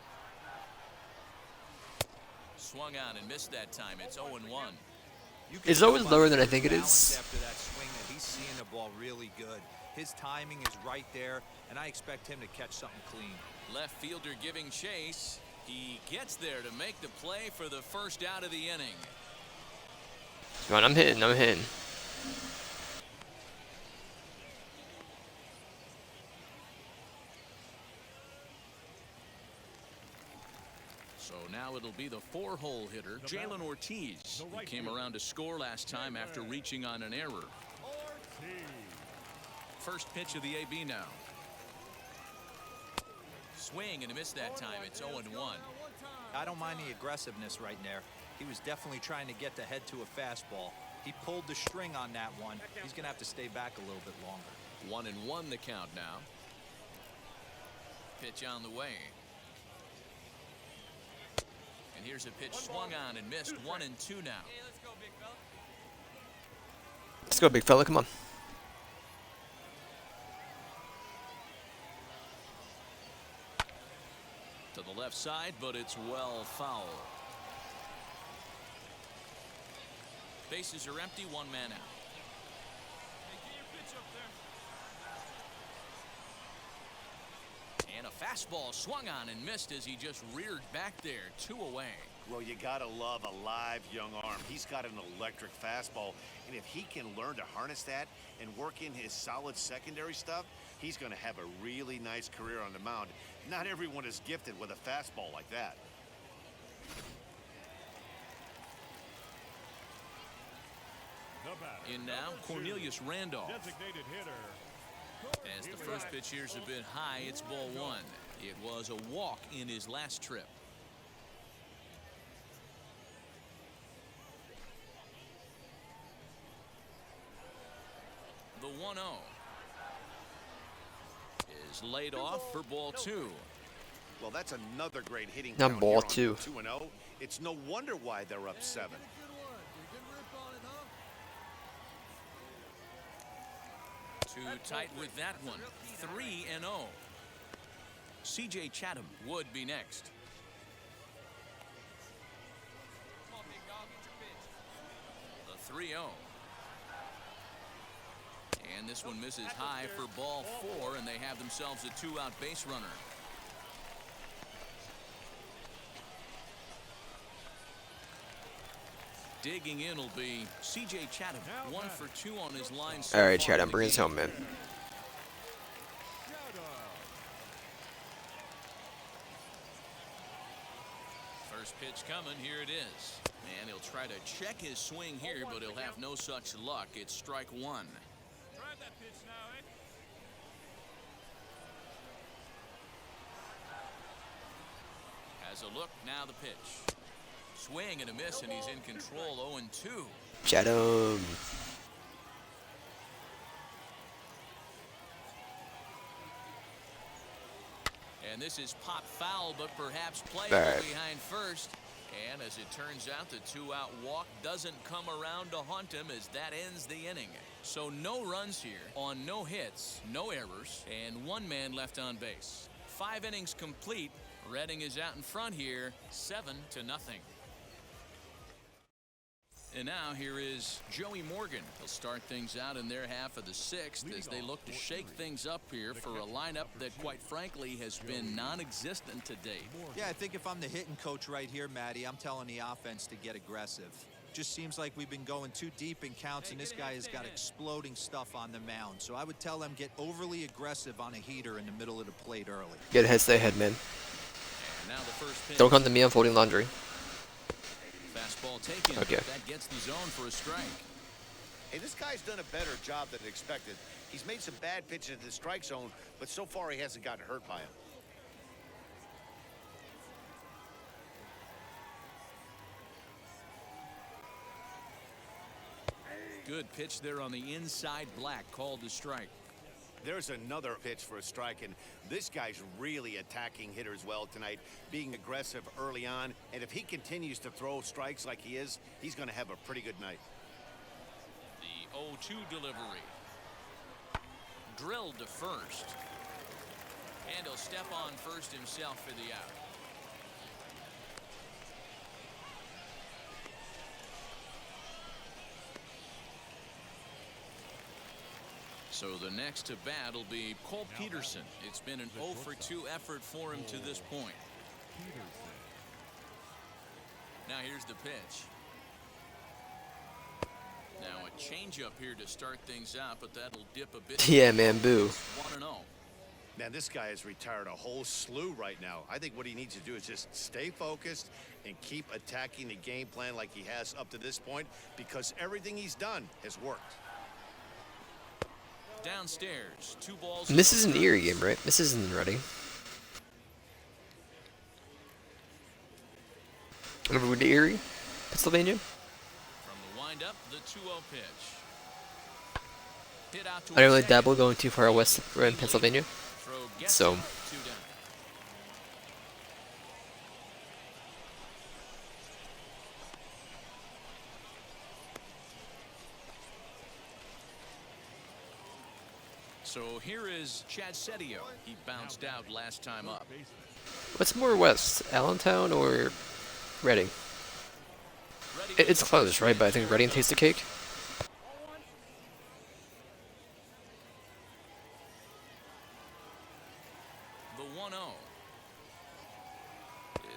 Swung on and missed that time. It's 0-1. It's always lower than I think it is. After that swing, that he's seeing the ball really good. His timing is right there, and I expect him to catch something clean. Left fielder giving chase. He gets there to make the play for the first out of the inning. Come on, I'm hitting. So now it'll be the 4-hole hitter, Jalen Ortiz. He came around to score last time after reaching on an error. First pitch of the AB now. Swing and a miss that time. It's 0-1. I don't mind the aggressiveness right there. He was definitely trying to get the head to a fastball. He pulled the string on that one. He's going to have to stay back a little bit longer. 1-1 the count now. Pitch on the way. And here's a pitch swung on and missed. 1-2 now. Let's go, big fella. Come on. To the left side, but it's well foul. Bases are empty, 1 man out. And a fastball swung on and missed as he just reared back there. 2 away. Well, you gotta love a live young arm. He's got an electric fastball, and if he can learn to harness that and work in his solid secondary stuff, he's gonna have a really nice career on the mound. Not everyone is gifted with a fastball like that. In now, Cornelius Randolph. Designated hitter, As the first pitch here's a bit high, it's ball one. It was a walk in his last trip. The 1-0 is laid off for ball two. Well, that's another great hitting Not count ball here on two. 2-0. It's no wonder why they're up 7. Too tight with that one. 3-0. C.J. Chatham would be next. The 3-0. And this one misses high for ball 4, and they have themselves a 2-out base runner. Digging in will be C.J. Chatham. 1 for 2 on his line. So All right, far in Chatham, the bring us game. home, man. First pitch coming. Here it is. And he'll try to check his swing here, but he'll have no such luck. It's strike 1. Try that pitch now, eh? Has a look. Now the pitch. Swing and a miss, and he's in control. 0-2. Chatham. And this is pop foul, but perhaps playable All right. behind first. And as it turns out, the 2-out walk doesn't come around to haunt him, as that ends the inning. So no runs here on no hits, no errors, and 1 man left on base. 5 innings complete. Reading is out in front here, 7-0. And now here is Joey Morgan. He'll start things out in their half of the 6th as they look to shake things up here for a lineup that, quite frankly, has been non-existent to date. Yeah, I think if I'm the hitting coach right here, Matty, I'm telling the offense to get aggressive. Just seems like we've been going too deep in counts, and this guy has got exploding stuff on the mound. So I would tell them get overly aggressive on a heater in the middle of the plate early. Get ahead, stay ahead, man. And now the first pitch. Don't come to me, I'm folding laundry. Fastball taken. Okay. That gets the zone for a strike. Hey, this guy's done a better job than expected. He's made some bad pitches in the strike zone, but so far he hasn't gotten hurt by him. Good pitch there on the inside, Black called the strike. There's another pitch for a strike, and this guy's really attacking hitters well tonight, being aggressive early on, and if he continues to throw strikes like he is, he's going to have a pretty good night. The 0-2 delivery. Drilled to first. And he'll step on first himself for the out. So the next to bat will be Cole Peterson. It's been an 0 for 2 effort for him to this point. Now here's the pitch. Now a changeup here to start things out, but that'll dip a bit. Yeah, man, boo. 1-0. Man, this guy has retired a whole slew right now. I think what he needs to do is just stay focused and keep attacking the game plan like he has up to this point, because everything he's done has worked. Downstairs, 2 balls. And this is an Erie game, right? This isn't Reading. Remember we did Erie, Pennsylvania? From the windup, the 2-0 pitch. Hit out to I don't really second. dabble going too far west in Pennsylvania. Throw gets So him, 2 down. So here is Chad Setio. He bounced out last time up. what's more west, Allentown or Reading? It's close, right? But I think Reading takes the cake. The 1-0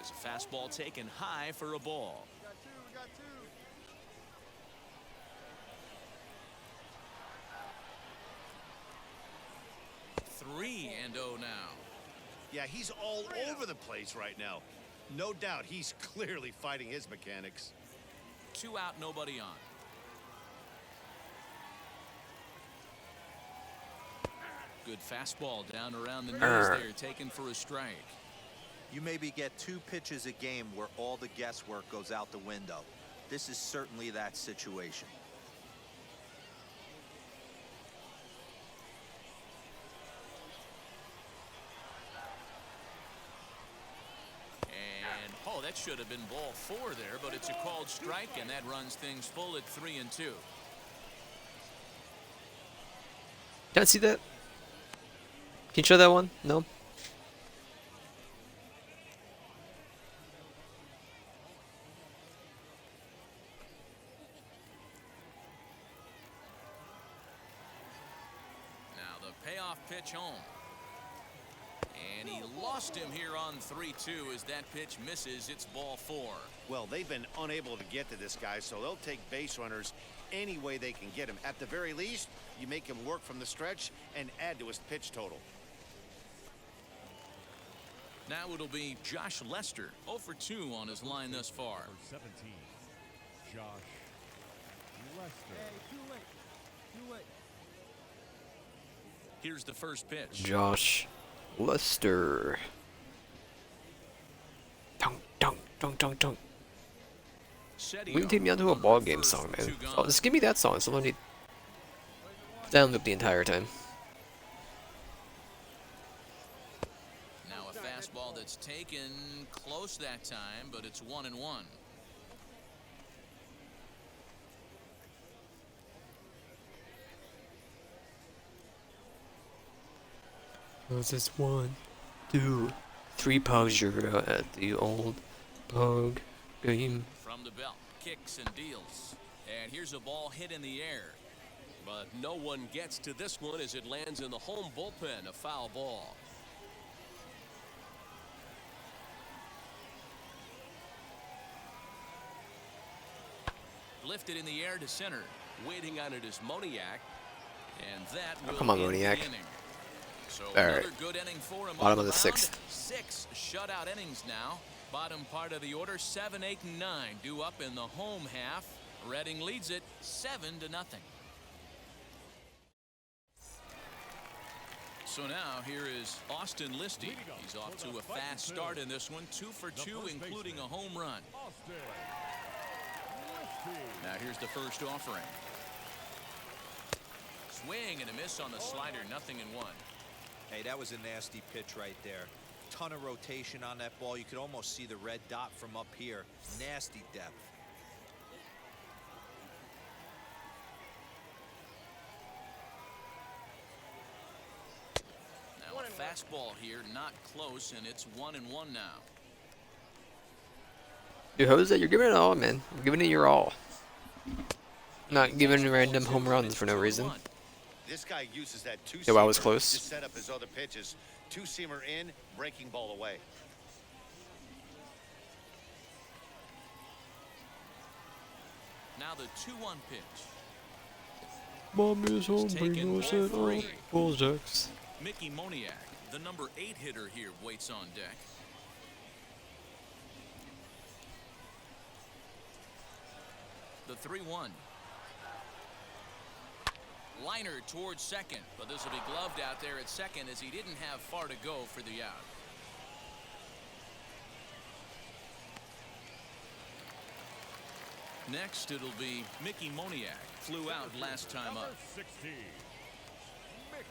is a fastball taken high for a ball. 3-0 now. Yeah, he's all over the place right now. No doubt he's clearly fighting his mechanics. 2 out, nobody on. Good fastball down around the knees there, taken for a strike. You maybe get 2 pitches a game where all the guesswork goes out the window. This is certainly that situation. And, oh, that should have been ball 4 there, but it's a called strike, and that runs things full at 3-2. Can I see that? Can you show that one? No? Now the payoff pitch home. And he lost him here on 3-2 as that pitch misses. It's ball 4. Well, they've been unable to get to this guy, so they'll take base runners any way they can get him. At the very least, you make him work from the stretch and add to his pitch total. Now it'll be Josh Lester, 0 for 2 on his line thus far. Number 17, Josh Lester. Here's the first pitch. Josh Lester. Dunk, dunk, dunk, dunk, dunk. Setty We can take me out to a on ball the game first, song, man. 2 Oh, gone. just give me that song. So I need down loop the entire time. Now a fastball that's taken close that time, but it's 1-1. Was this 1, 2, 3 pugs you're at the old pug game? From the belt, kicks and deals. And here's a ball hit in the air. But no one gets to this one as it lands in the home bullpen, a foul ball. Lifted in the air to center. Waiting on it is Moniak, and that will come on, end the Moniak. Inning. So All another right. good inning for him. Bottom on of the mound. 6th. 6 shutout innings now. Bottom part of the order, 7, 8, and 9 due up in the home half. Reading leads it 7-0. So now here is Austin Listy. He's off to a fast start in this one, 2 for 2, including a home run. Now here's the first offering. Swing and a miss on the slider, 0-1. Hey, that was a nasty pitch right there. Ton of rotation on that ball. You could almost see the red dot from up here. Nasty depth. Now a fastball here, not close, and it's 1-1 now. Dude, Jose, you're giving it all, man. You're giving it your all. Not giving random home runs for no reason. This guy uses that two-seamer Yeah, well, I was close. to set up his other pitches. Two-seamer in, breaking ball away. Now the 2-1 pitch. Mommy's home, Taken bring us ball it all. 3. Bullsjacks. Mickey Moniak, the number 8 hitter here, waits on deck. The 3-1. Liner towards second, but this will be gloved out there at second as he didn't have far to go for the out. Next, it'll be Mickey Moniak. Flew out last time up. Number 16, Mickey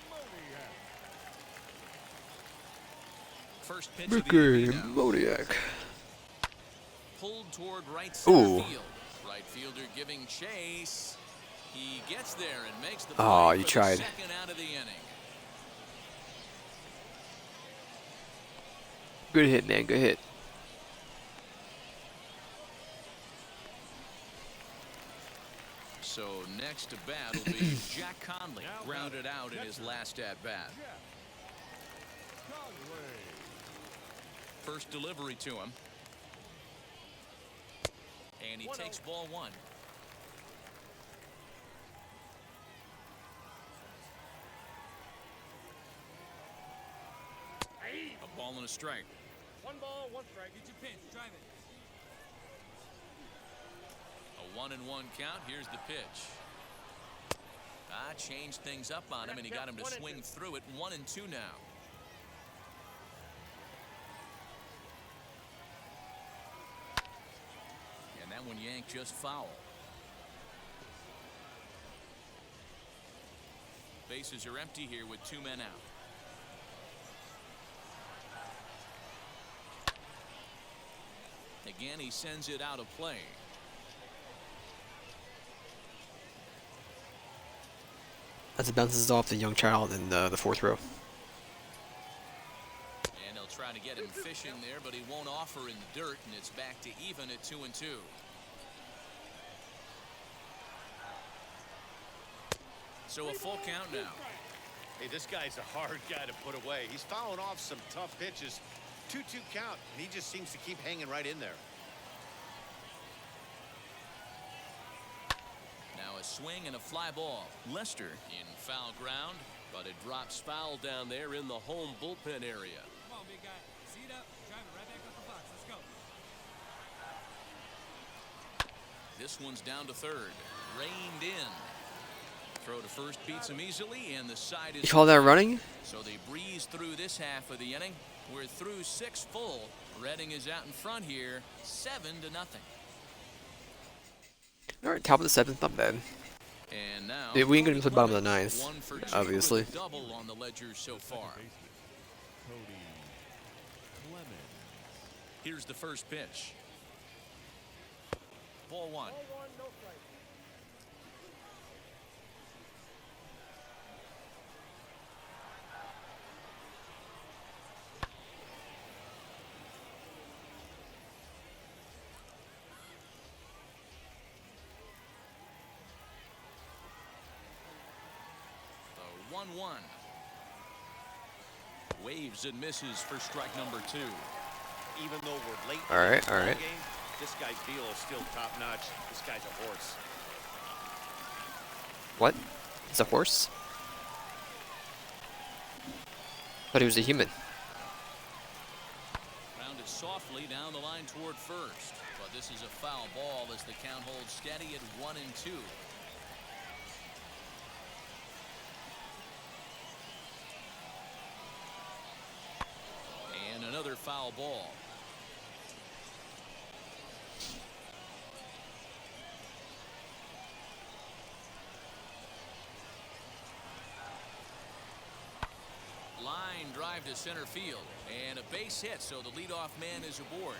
Moniak. First pitch of the Mickey inning now. Moniak. Pulled toward right center Ooh. field. Right fielder giving chase. He gets there and makes the Aw, play you for tried. the second out of the inning. Good hit, man. Good hit. So next to bat will be Jack Conley, grounded out in his last at bat. First delivery to him. And he takes ball 1. A ball and a strike. 1 ball, 1 strike. Get your pinch. Drive it. A 1-1 count. Here's the pitch. Changed things up on him, and he got him to swing through it. 1-2 now. And that one yanked just foul. Bases are empty here with 2 men out. Again, he sends it out of play. As it bounces off the young child in the 4th row. And they'll try to get him fishing there, but he won't offer in the dirt, and it's back to even at 2-2. So a full count now. Hey, this guy's a hard guy to put away. He's fouling off some tough pitches. 2-2 count, and he just seems to keep hanging right in there. Now a swing and a fly ball. Lester in foul ground, but it drops foul down there in the home bullpen area. Come on, big guy. Seat up. Drive it right back up the box. Let's go. This one's down to third. Reined in. Throw to first beats him easily, and the side is. You call that running? So they breeze through this half of the inning. We're through 6 full. Reading is out in front here, 7-0. All right, top of the 7th, not bad. And now We ain't gonna be the bottom of the 9th, 1 for 2 obviously. with a double on the ledger so far. Cody Clemens. Here's the first pitch. Ball 1. The 1-1. Waves and misses for strike number 2. Even though we're late All right, in this all ball right. game, this guy's feel is still top notch. This guy's a horse. What? It's a horse? But he was a human. Rounded softly down the line toward first. But this is a foul ball as the count holds steady at 1-2. And another foul ball. Line drive to center field, and a base hit, so the leadoff man is aboard.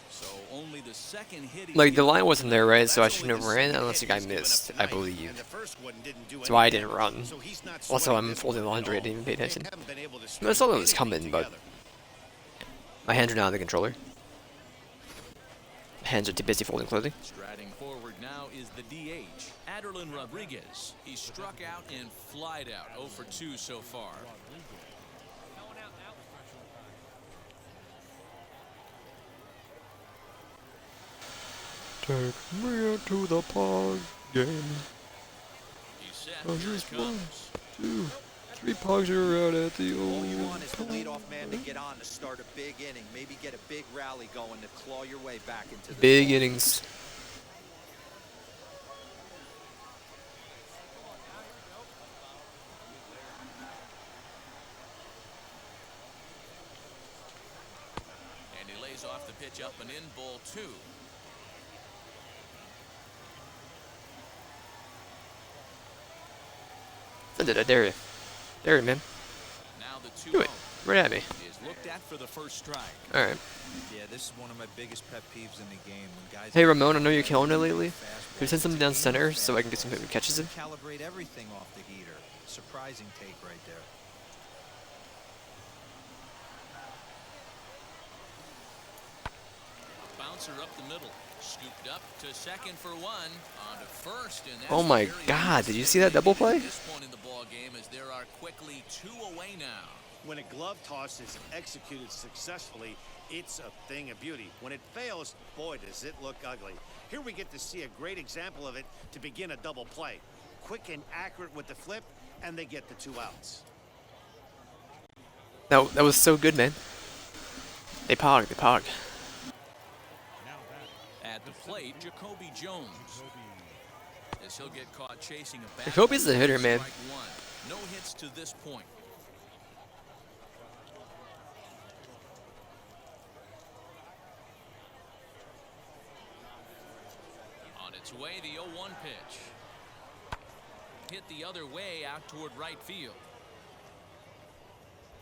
So only the second hit. Like, the line wasn't there, right? So I shouldn't have ran unless the guy missed, I believe. That's why I didn't run. Also, I'm folding laundry, I didn't even pay attention. I saw that was coming, but my hands are not on the controller. My hands are too busy folding clothing. Striding forward now is the DH, Aderlin Rodriguez. He struck out and flied out. 0 for 2 so far. Take me out to the park game. He's set. Oh, Here just it comes. 1, 2, 3 pugs are out at the All you old want is the leadoff man to get on to start a big inning, maybe get a big rally going to claw your way back into the big ball. innings. And he lays off the pitch up and in. Ball 2. Send it, I dare you. Dare you, man. Now the 2-0 Do it. Right at me. is looked at for the first strike. Alright. Yeah, this is one of my biggest pet peeves in the game. When guys Hey, Ramon, I know you're killing it lately. Could you send something down center so I can get some catches in? Calibrate everything off the heater. Surprising take right there. Bouncer up the middle. Scooped up to second for 1. On to first. And that's Oh my very God, did you see that double play? At this point in the ball game, as there are quickly 2 away now. When a glove toss is executed successfully, it's a thing of beauty. When it fails, boy, does it look ugly. Here we get to see a great example of it to begin a double play. Quick and accurate with the flip, and they get the 2 outs. That was so good, man. They pog, they pog. At the plate, Jacoby Jones. as he'll get caught chasing a bat. Jacoby's the hitter, man. Strike one. No hits to this point. On its way, the 0-1 pitch. Hit the other way out toward right field.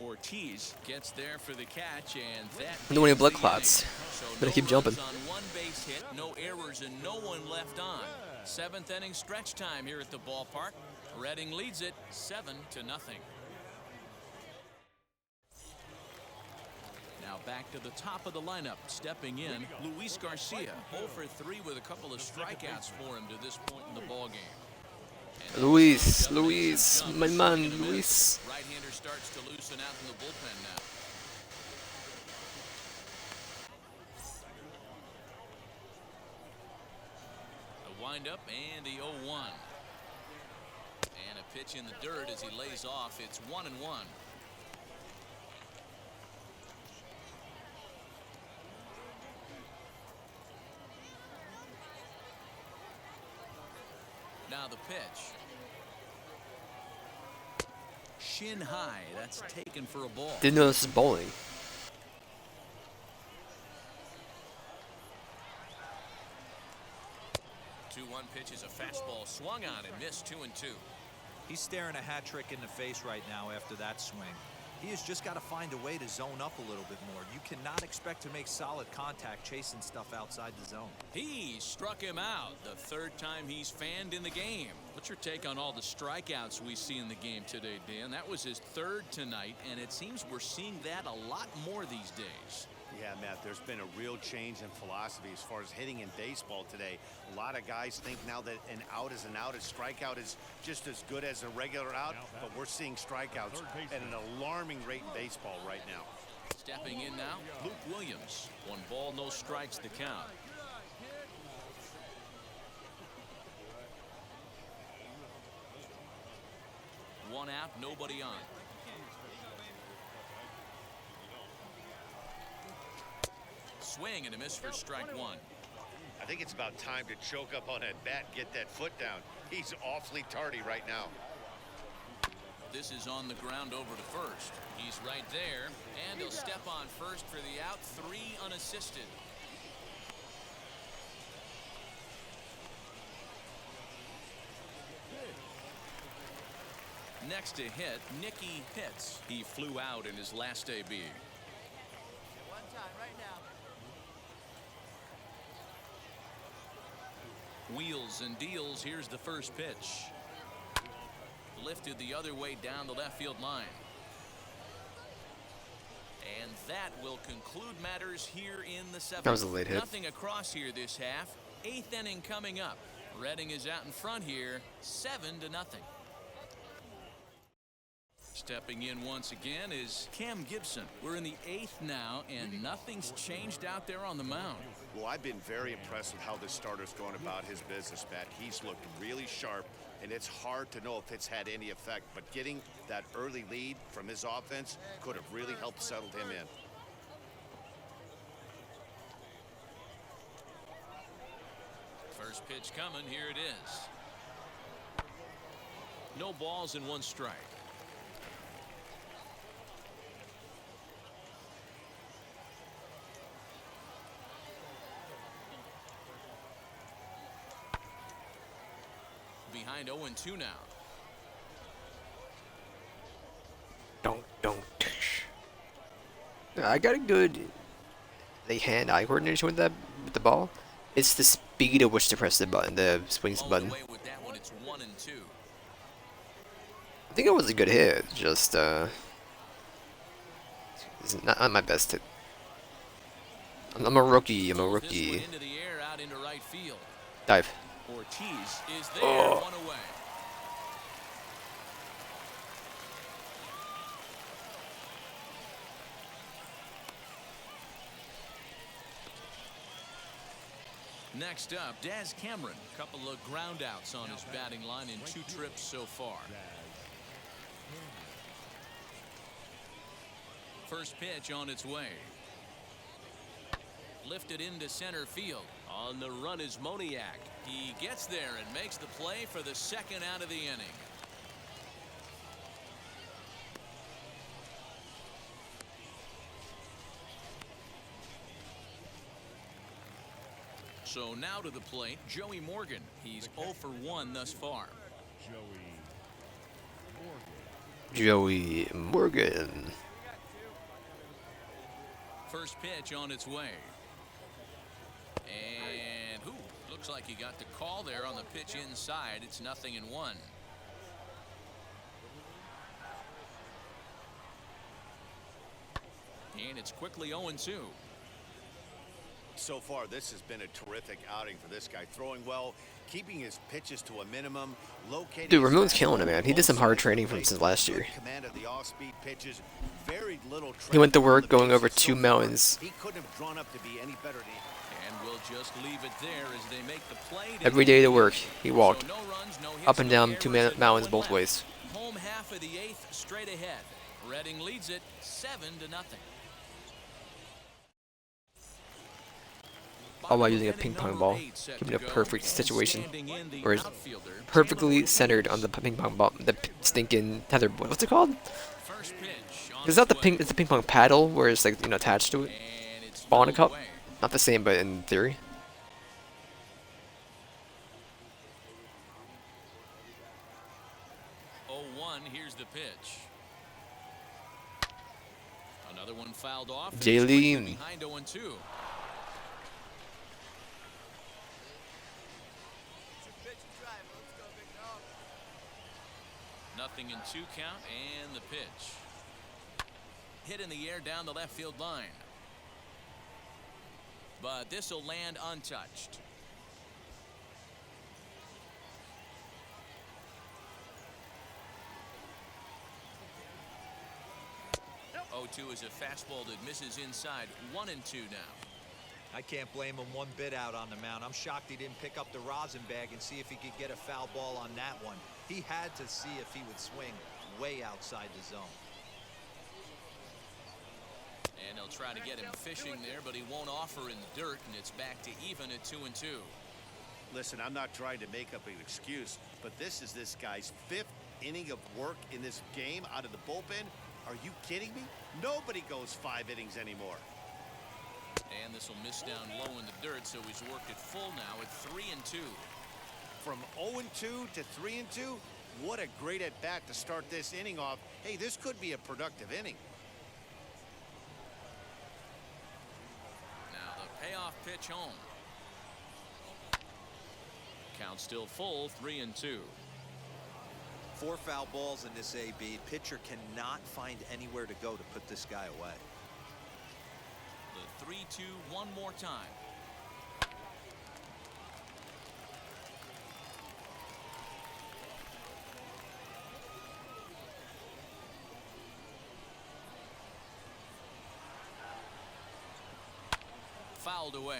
Ortiz gets there for the catch, and that No winning blood ends the clots. inning. So Better no keep jumping. runs on one base hit, no errors, and no one left on. 7th inning stretch time here at the ballpark. Reading leads it 7-0. Now back to the top of the lineup. Stepping in, Luis Garcia, 0 for 3 with a couple of strikeouts for him to this point in the ball game. Luis, my man, Luis. Right-hander starts to loosen out in the bullpen now. The windup and the 0-1. And a pitch in the dirt as he lays off. It's 1-1. Now the pitch. Shin high. That's taken for a ball. Didn't know this is bowling. 2-1 pitch is a fastball swung on and missed. 2-2. He's staring a hat trick in the face right now after that swing. He has just got to find a way to zone up a little bit more. You cannot expect to make solid contact chasing stuff outside the zone. He struck him out the 3rd time he's fanned in the game. What's your take on all the strikeouts we see in the game today, Dan? That was his 3rd tonight, and it seems we're seeing that a lot more these days. Yeah, Matt, there's been a real change in philosophy as far as hitting in baseball today. A lot of guys think now that an out is an out, a strikeout is just as good as a regular out, but we're seeing strikeouts at an alarming rate in baseball right now. Stepping in now, Luke Williams. 1 ball, no strikes the count. One out, nobody on. Swing and a miss for strike 1. I think it's about time to choke up on that bat and get that foot down. He's awfully tardy right now. This is on the ground over to first. He's right there, and he'll step on first for the out. 3 unassisted. Next to hit, Nicky Pitts. He flew out in his last AB. One time right now. Wheels and deals. Here's the first pitch. Lifted the other way down the left field line. And that will conclude matters here in the 7th. That was a late hit. Nothing across here this half. 8th inning coming up. Reading is out in front here, 7-0. Stepping in once again is Cam Gibson. We're in the 8th now, and nothing's changed out there on the mound. Well, I've been very impressed with how this starter's going about his business, Matt. He's looked really sharp, and it's hard to know if it's had any effect, but getting that early lead from his offense could have really helped settle him in. First pitch coming. Here it is. No balls and 1 strike. Behind 0-2 now. Don't. I got a good hand-eye coordination with the ball. It's the speed at which to press the button, the swings button. Away with that one, it's 1-2. I think it was a good hit. Just it's not my best hit. I'm a rookie. This one into the air, out into right field. Dive. Ortiz is there, 1 away. Next up, Dez Cameron. Couple of ground outs on his batting line in 2 trips so far. First pitch on its way. lifted into center field. On the run is Moniak. He gets there and makes the play for the second out of the inning. So now to the plate, Joey Morgan. He's 0 for 1 thus far. Joey Morgan. First pitch on its way. And looks like he got the call there on the pitch inside. It's 0-1. And it's quickly 0-2. So far, this has been a terrific outing for this guy. Throwing well, keeping his pitches to a minimum, locating. Dude, Ramon's killing him, man. He did some hard training from since last year. Command of the off-speed pitches, very little. He went to work going over 2 mountains. He couldn't have drawn up to be any better. And we'll just leave it there as they make the play. Every day to work, he walked So no runs, no hits, up and no down errors, 2 and mountains no both one ways. left. Home half of the 8th, straight ahead. Reading leads it 7-0. All while using a ping pong ball, giving a perfect situation, where it's perfectly centered on the ping pong ball, the stinking tether board. What's it called? Is that the ping? It's the ping pong paddle, where it's like attached to it. Ball in a cup. Not the same, but in theory. Here's the pitch. Another one fouled off. Jaylene. Behind 0-2. Nothing in 2 count, and the pitch. Hit in the air down the left field line. But this will land untouched. 0-2 is a fastball that misses inside. 1-2 now. I can't blame him one bit out on the mound. I'm shocked he didn't pick up the rosin bag and see if he could get a foul ball on that one. He had to see if he would swing way outside the zone. And they'll try to get him fishing there, but he won't offer in the dirt, and it's back to even at 2-2. Listen, I'm not trying to make up an excuse, but this is this guy's 5th inning of work in this game out of the bullpen. Are you kidding me? Nobody goes 5 innings anymore. And this will miss down low in the dirt, so he's worked it full now at 3-2. From 0-2 to 3-2, what a great at bat to start this inning off. Hey, this could be a productive inning. Now the payoff pitch home. Count still full, 3-2. 4 foul balls in this AB. Pitcher cannot find anywhere to go to put this guy away. The 3-2 one more time. Fouled away.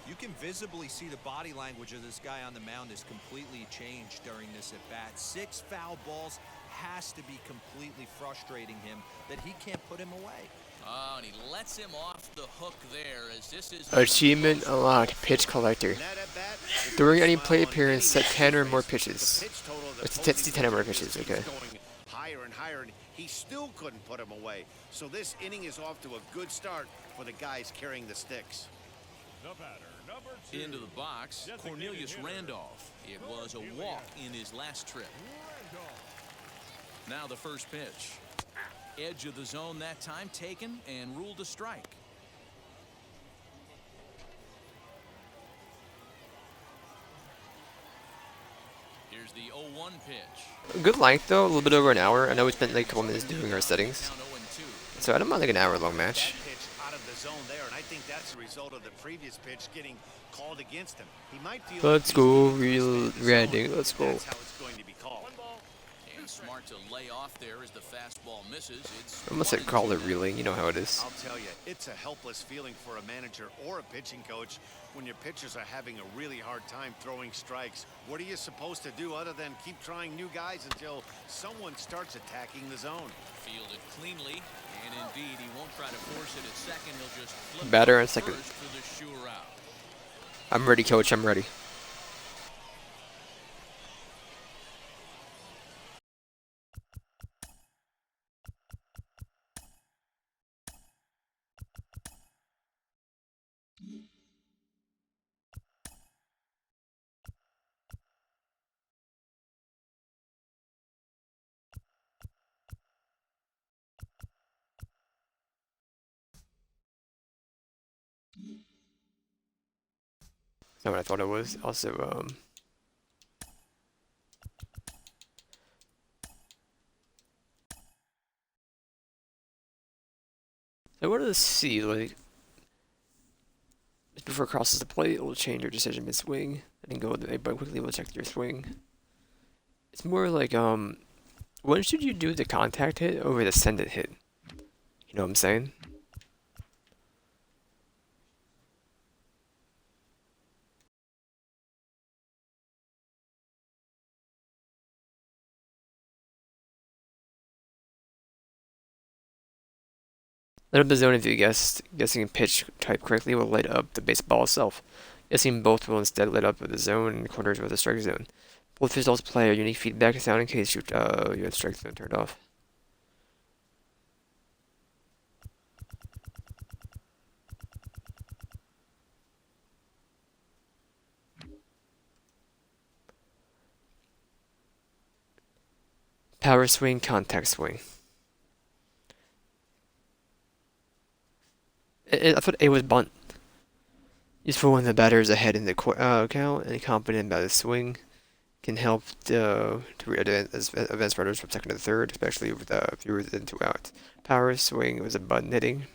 You can visibly see the body language of this guy on the mound is completely changed during this at bat. 6 foul balls has to be completely frustrating him that he can't put him away. Oh, and he lets him off the hook there as this is Achievement unlocked, pitch collector. During any play appearance, set 10 or more pitches. It's 10 or more pitches, okay. Higher and higher, and he still couldn't put him away. So this inning is off to a good start for the guys carrying the sticks. The batter, number 2. into the box, Cornelius Randolph. It was a walk in his last trip. Now the first pitch. Edge of the zone that time taken and ruled a strike. Here's the 0-1 pitch. Good length though, a little bit over an hour. I know we spent like a couple minutes doing our settings, so I don't mind like an hour-long match. Out of the zone there, and I think that's a result of the previous pitch getting called against him. He might feel Let's go, real Redding. Let's go. That's how it's going to be called. And smart to lay off there as the fastball misses. It's I must have called it reeling. You know how it is. I'll tell you, it's a helpless feeling for a manager or a pitching coach when your pitchers are having a really hard time throwing strikes. What are you supposed to do other than keep trying new guys until someone starts attacking the zone? fielded cleanly, and indeed he won't try to force it at second. He'll just flip Batter it at second. first for the sure out. I'm ready, coach. I'm ready. That's not what I thought it was. Also, I wanted to see, like, just before it crosses the plate, it will change your decision mid-swing. I didn't go with the but quickly we'll check your swing. It's more like, when should you do the contact hit over the send it hit? You know what I'm saying? Light up the zone if you guessing pitch type correctly will light up the baseball itself. Guessing both will instead light up the zone and corners with the strike zone. Both results play a unique feedback sound in case you have the strike zone turned off. Power swing, contact swing. I thought A was bunt. Useful when the batter is ahead in the count and confident about his swing. Can help to advance runners from second to third, especially with fewer than 2 outs. Power swing was a button hitting.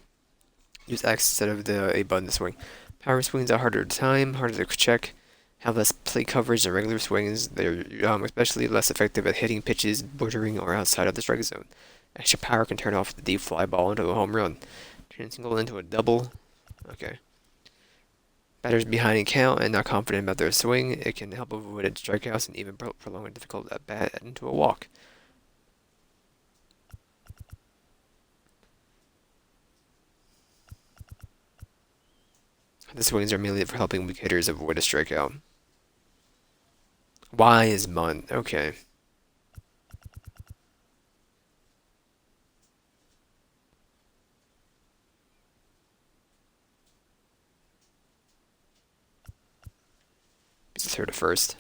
Use X instead of the A button to swing. Power swings are harder to time, harder to check, have less plate coverage than regular swings. They're especially less effective at hitting pitches bordering or outside of the strike zone. Extra power can turn off the deep fly ball into a home run. Turn a single into a double. Okay. Batters behind in count and not confident about their swing, it can help avoid strikeouts and even prolong a difficult at bat into a walk. The swings are mainly for helping weak hitters avoid a strikeout. Y is bunt. Okay. It's third to first.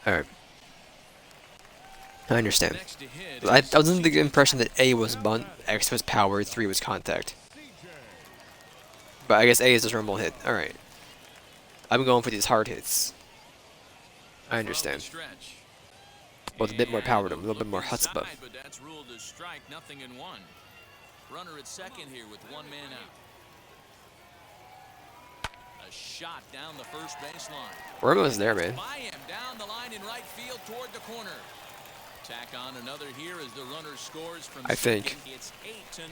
Alright. I understand. I was under the impression that A was bunt, X was power, 3 was contact. But I guess A is a normal hit. Alright. I'm going for these hard hits. I understand. With a bit more power to him, a little bit more chutzpah. But that's ruled as strike, nothing in one. Runner at second here with 1 man out. A shot down the first baseline. We're almost there, man. By him down the line in right field toward the corner. Tack on another here as the runner scores from I think. It's 8-0.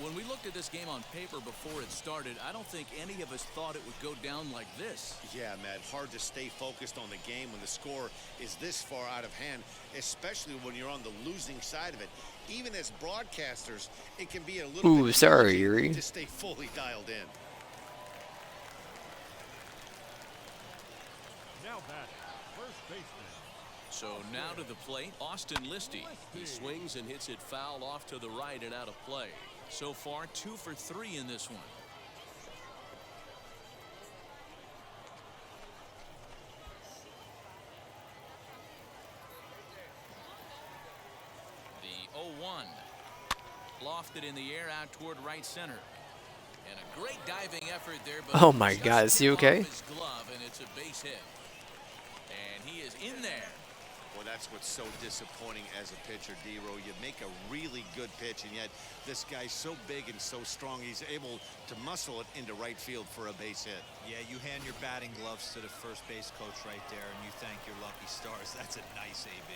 When we looked at this game on paper before it started, I don't think any of us thought it would go down like this. Yeah, Matt, hard to stay focused on the game when the score is this far out of hand, especially when you're on the losing side of it. Even as broadcasters, it can be a little bit sorry, Yuri. to stay fully dialed in. Now back, first baseman. So now to the plate, Austin Listy. He swings and hits it foul off to the right and out of play. So far, 2 for 3 in this one. The 0-1. Lofted in the air out toward right center. And a great diving effort there. But Oh my God, is he okay? his glove, and it's a base hit. And he is in there. Well, that's what's so disappointing as a pitcher, D-Row. You make a really good pitch, and yet this guy's so big and so strong, he's able to muscle it into right field for a base hit. Yeah, you hand your batting gloves to the first base coach right there, and you thank your lucky stars. That's a nice AB.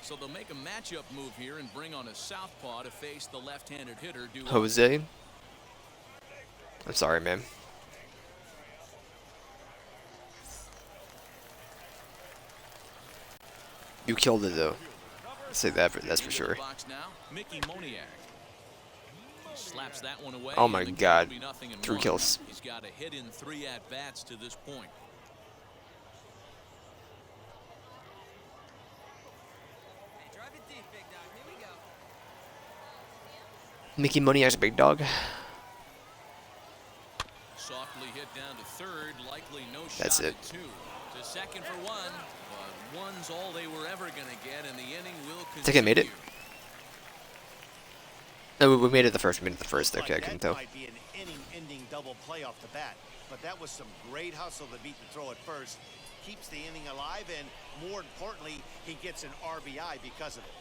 So they'll make a matchup move here and bring on a southpaw to face the left-handed hitter. Jose? I'm sorry, man. You killed it though. I'll say that's for sure. Mickey Moniak. He slaps that one away. Oh my God, 3 kills. He's got a hit in 3 at-bats to this point. Drive it deep, big dog. Here we go. Mickey Moniak's a big dog. Softly hit down to third, likely no That's shot it. at 2. To second for 1, but 1's all they were ever going to get, and the inning will continue. Think I made it? No, we made it the first. We made it the first. Okay, I couldn't tell. That might be an inning-ending double play off the bat, but that was some great hustle to beat the throw at first. Keeps the inning alive, and more importantly, he gets an RBI because of it.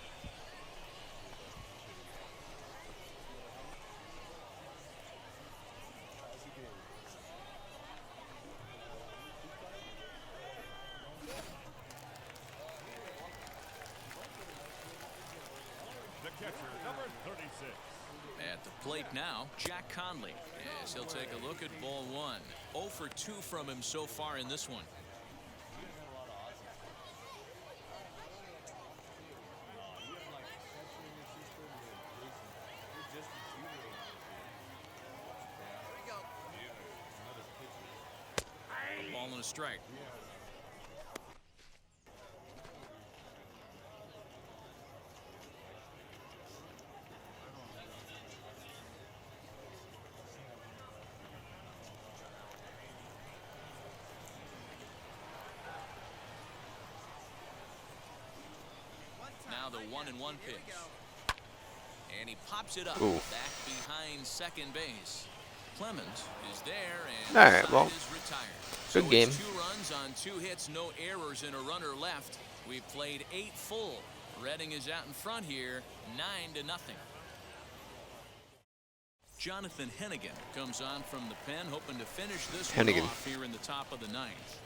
The catcher, number 36. At the plate now, Jack Conley, as he'll take a look at ball 1. 0 for 2 from him so far in this one. A ball and a strike. Now the 1-1 pitch. And he pops it up. Ooh. Back behind second base. Clemens is there, and All right, the well, side is retired. good So game. It's 2 runs on 2 hits, no errors, and a runner left. We've played 8 full. Reading is out in front here, 9-0. Jonathan Hennigan comes on from the pen, hoping to finish this one Hennigan. off here in the top of the 9th.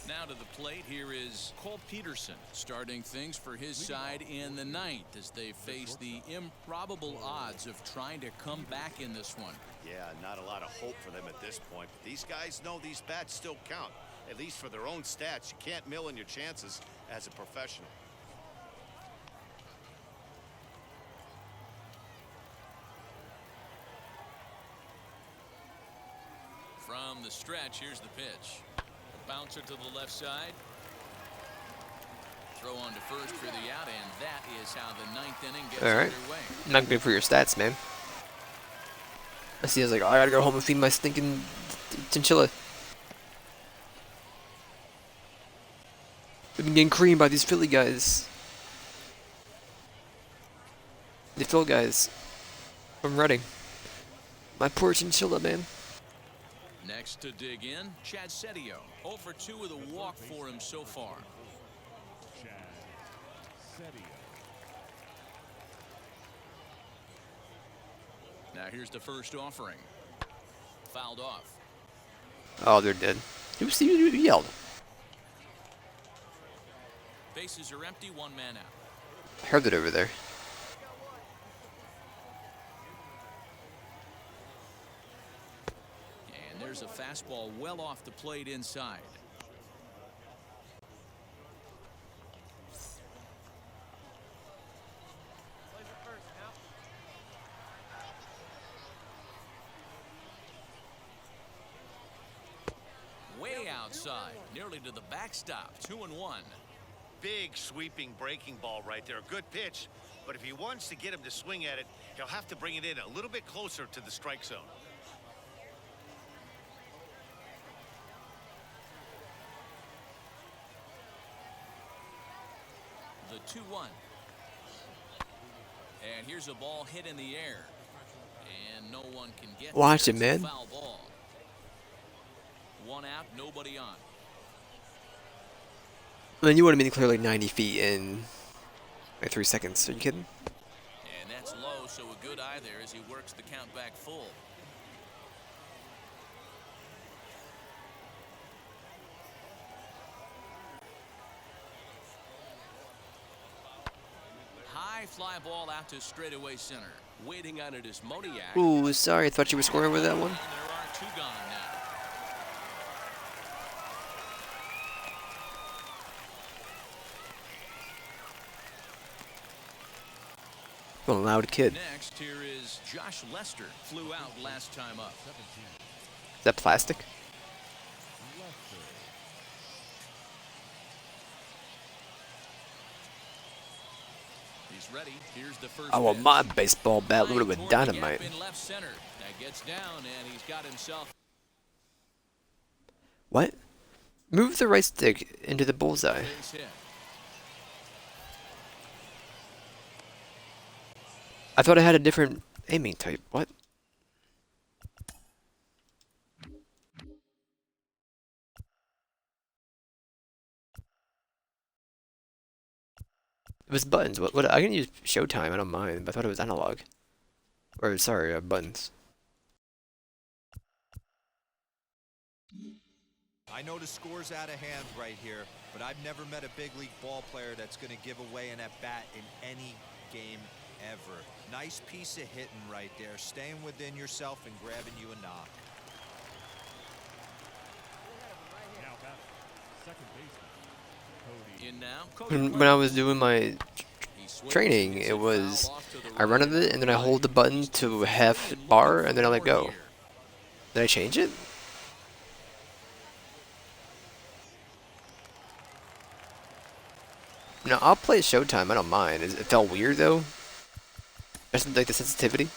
Now to the plate, here is Cole Peterson starting things for his side in the 9th as they face the improbable odds of trying to come back in this one. Yeah, not a lot of hope for them at this point. But these guys know these bats still count, at least for their own stats. You can't mill in your chances as a professional. From the stretch, here's the pitch. Bouncer to the left side. Throw on to first for the out, and that is how the 9th inning gets All right. underway. Not good for your stats, man. I see. I was like, oh, I gotta go home and feed my stinking chinchilla. We've been getting creamed by these Philly guys. The Phil guys from Reading. My poor chinchilla, man. Next to dig in, Chad Setio. 0 for 2 with a walk for him so far. Chad Setio. Now here's the first offering. Fouled off. Oh, they're dead. Who yelled? Bases are empty, 1 man out. I heard it over there. And there's a fastball well off the plate inside. Way outside, nearly to the backstop. 2-1. Big sweeping breaking ball right there. A good pitch, but if he wants to get him to swing at it, he'll have to bring it in a little bit closer to the strike zone. The 2-1. And here's a ball hit in the air. And no one can get Watch there. it, It's a man. Foul ball. 1 out, nobody on. I mean, you would have been clearly 90 feet in like 3 seconds. Are you kidding? And that's low, so a good eye there as he works the count back full. High fly ball out to straightaway center. Waiting on it is Moniak. Ooh, sorry. I thought you were scoring with that one. And there are 2 gone now. I'm a loud kid. Next, here is Josh Lester. Flew out last time up. Is that plastic? He's ready. Here's the first I want pitch. my baseball bat loaded with Toward the gap dynamite. in left center. That gets down, and he's got himself. What? Move the right stick into the bullseye. Base hit. I thought I had a different aiming type. What? It was buttons. What? I can use Showtime. I don't mind. But I thought it was analog. Or sorry, buttons. I know the score's out of hand right here, but I've never met a big league ball player that's going to give away an at-bat in any game ever. Nice piece of hitting right there, staying within yourself and grabbing you a knock. Now back, second baseman, Cody. In now. When I was doing my He swings training, and hits it was foul off to the I run right. of it and then I hold the button to half bar and then I let go. Did I change it? No, I'll play Showtime. I don't mind. It felt weird though. Just like the sensitivity.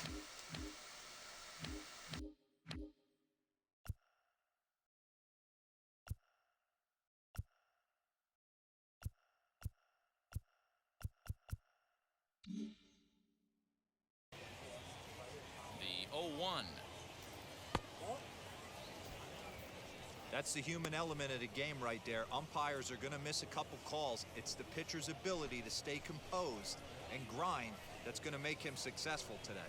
The 0-1. That's the human element of the game right there. Umpires are going to miss a couple calls. It's the pitcher's ability to stay composed and grind that's going to make him successful today.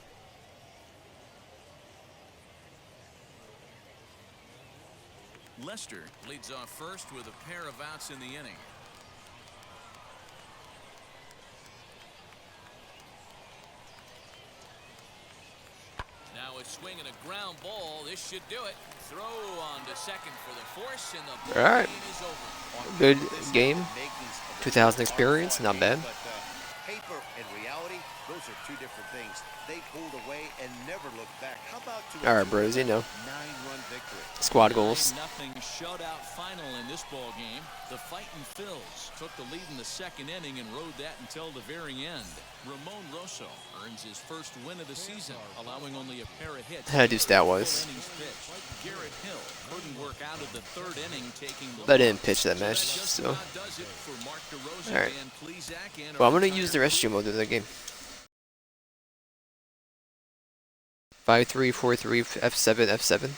Lester leads off first with a pair of outs in the inning. Now a swing and a ground ball. This should do it. Throw on to second for the force, and the ball Alright. game is over. Good game. 2000 experience, not bad. But paper and reality, those are two different things. They pulled away and never looked back. How about Alright, bros, you know. 9-run victory? Squad goals. 9-0 shutout final in this ball game. The Fightin' Phils took the lead in the second inning and rode that until the very end. Ramon Rosso earns his first win of the season, allowing only a pair of hits. How to do stat-wise. Garrett Hill couldn't work out of the third inning, taking the I didn't pitch that match, so. Alright. Well, I'm gonna use the rescue mode in the game. 5343 F7 F7.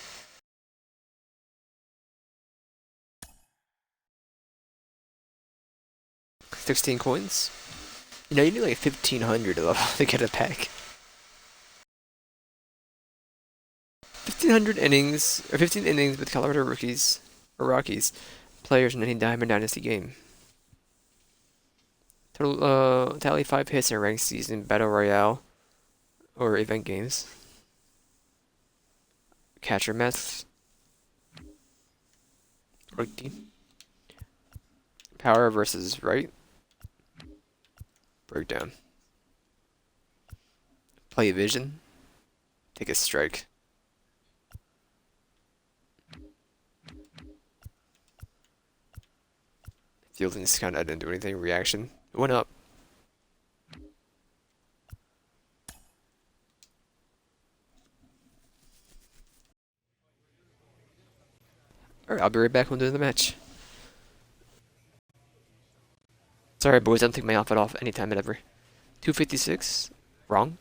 $16 coins. You know, you need like 1,500 to get a pack. 1,500 innings, or 15 innings with Colorado rookies or Rockies players in any Diamond Dynasty game. Total tally 5 hits in ranked season, battle royale, or event games. Catcher masks. Rookie. Power versus right. Breakdown. Play vision. Take a strike. Fielding discount, I didn't do anything. Reaction. It went up. Alright, I'll be right back when doing the match. Sorry boys, I don't take my outfit off anytime ever. 256? Wrong.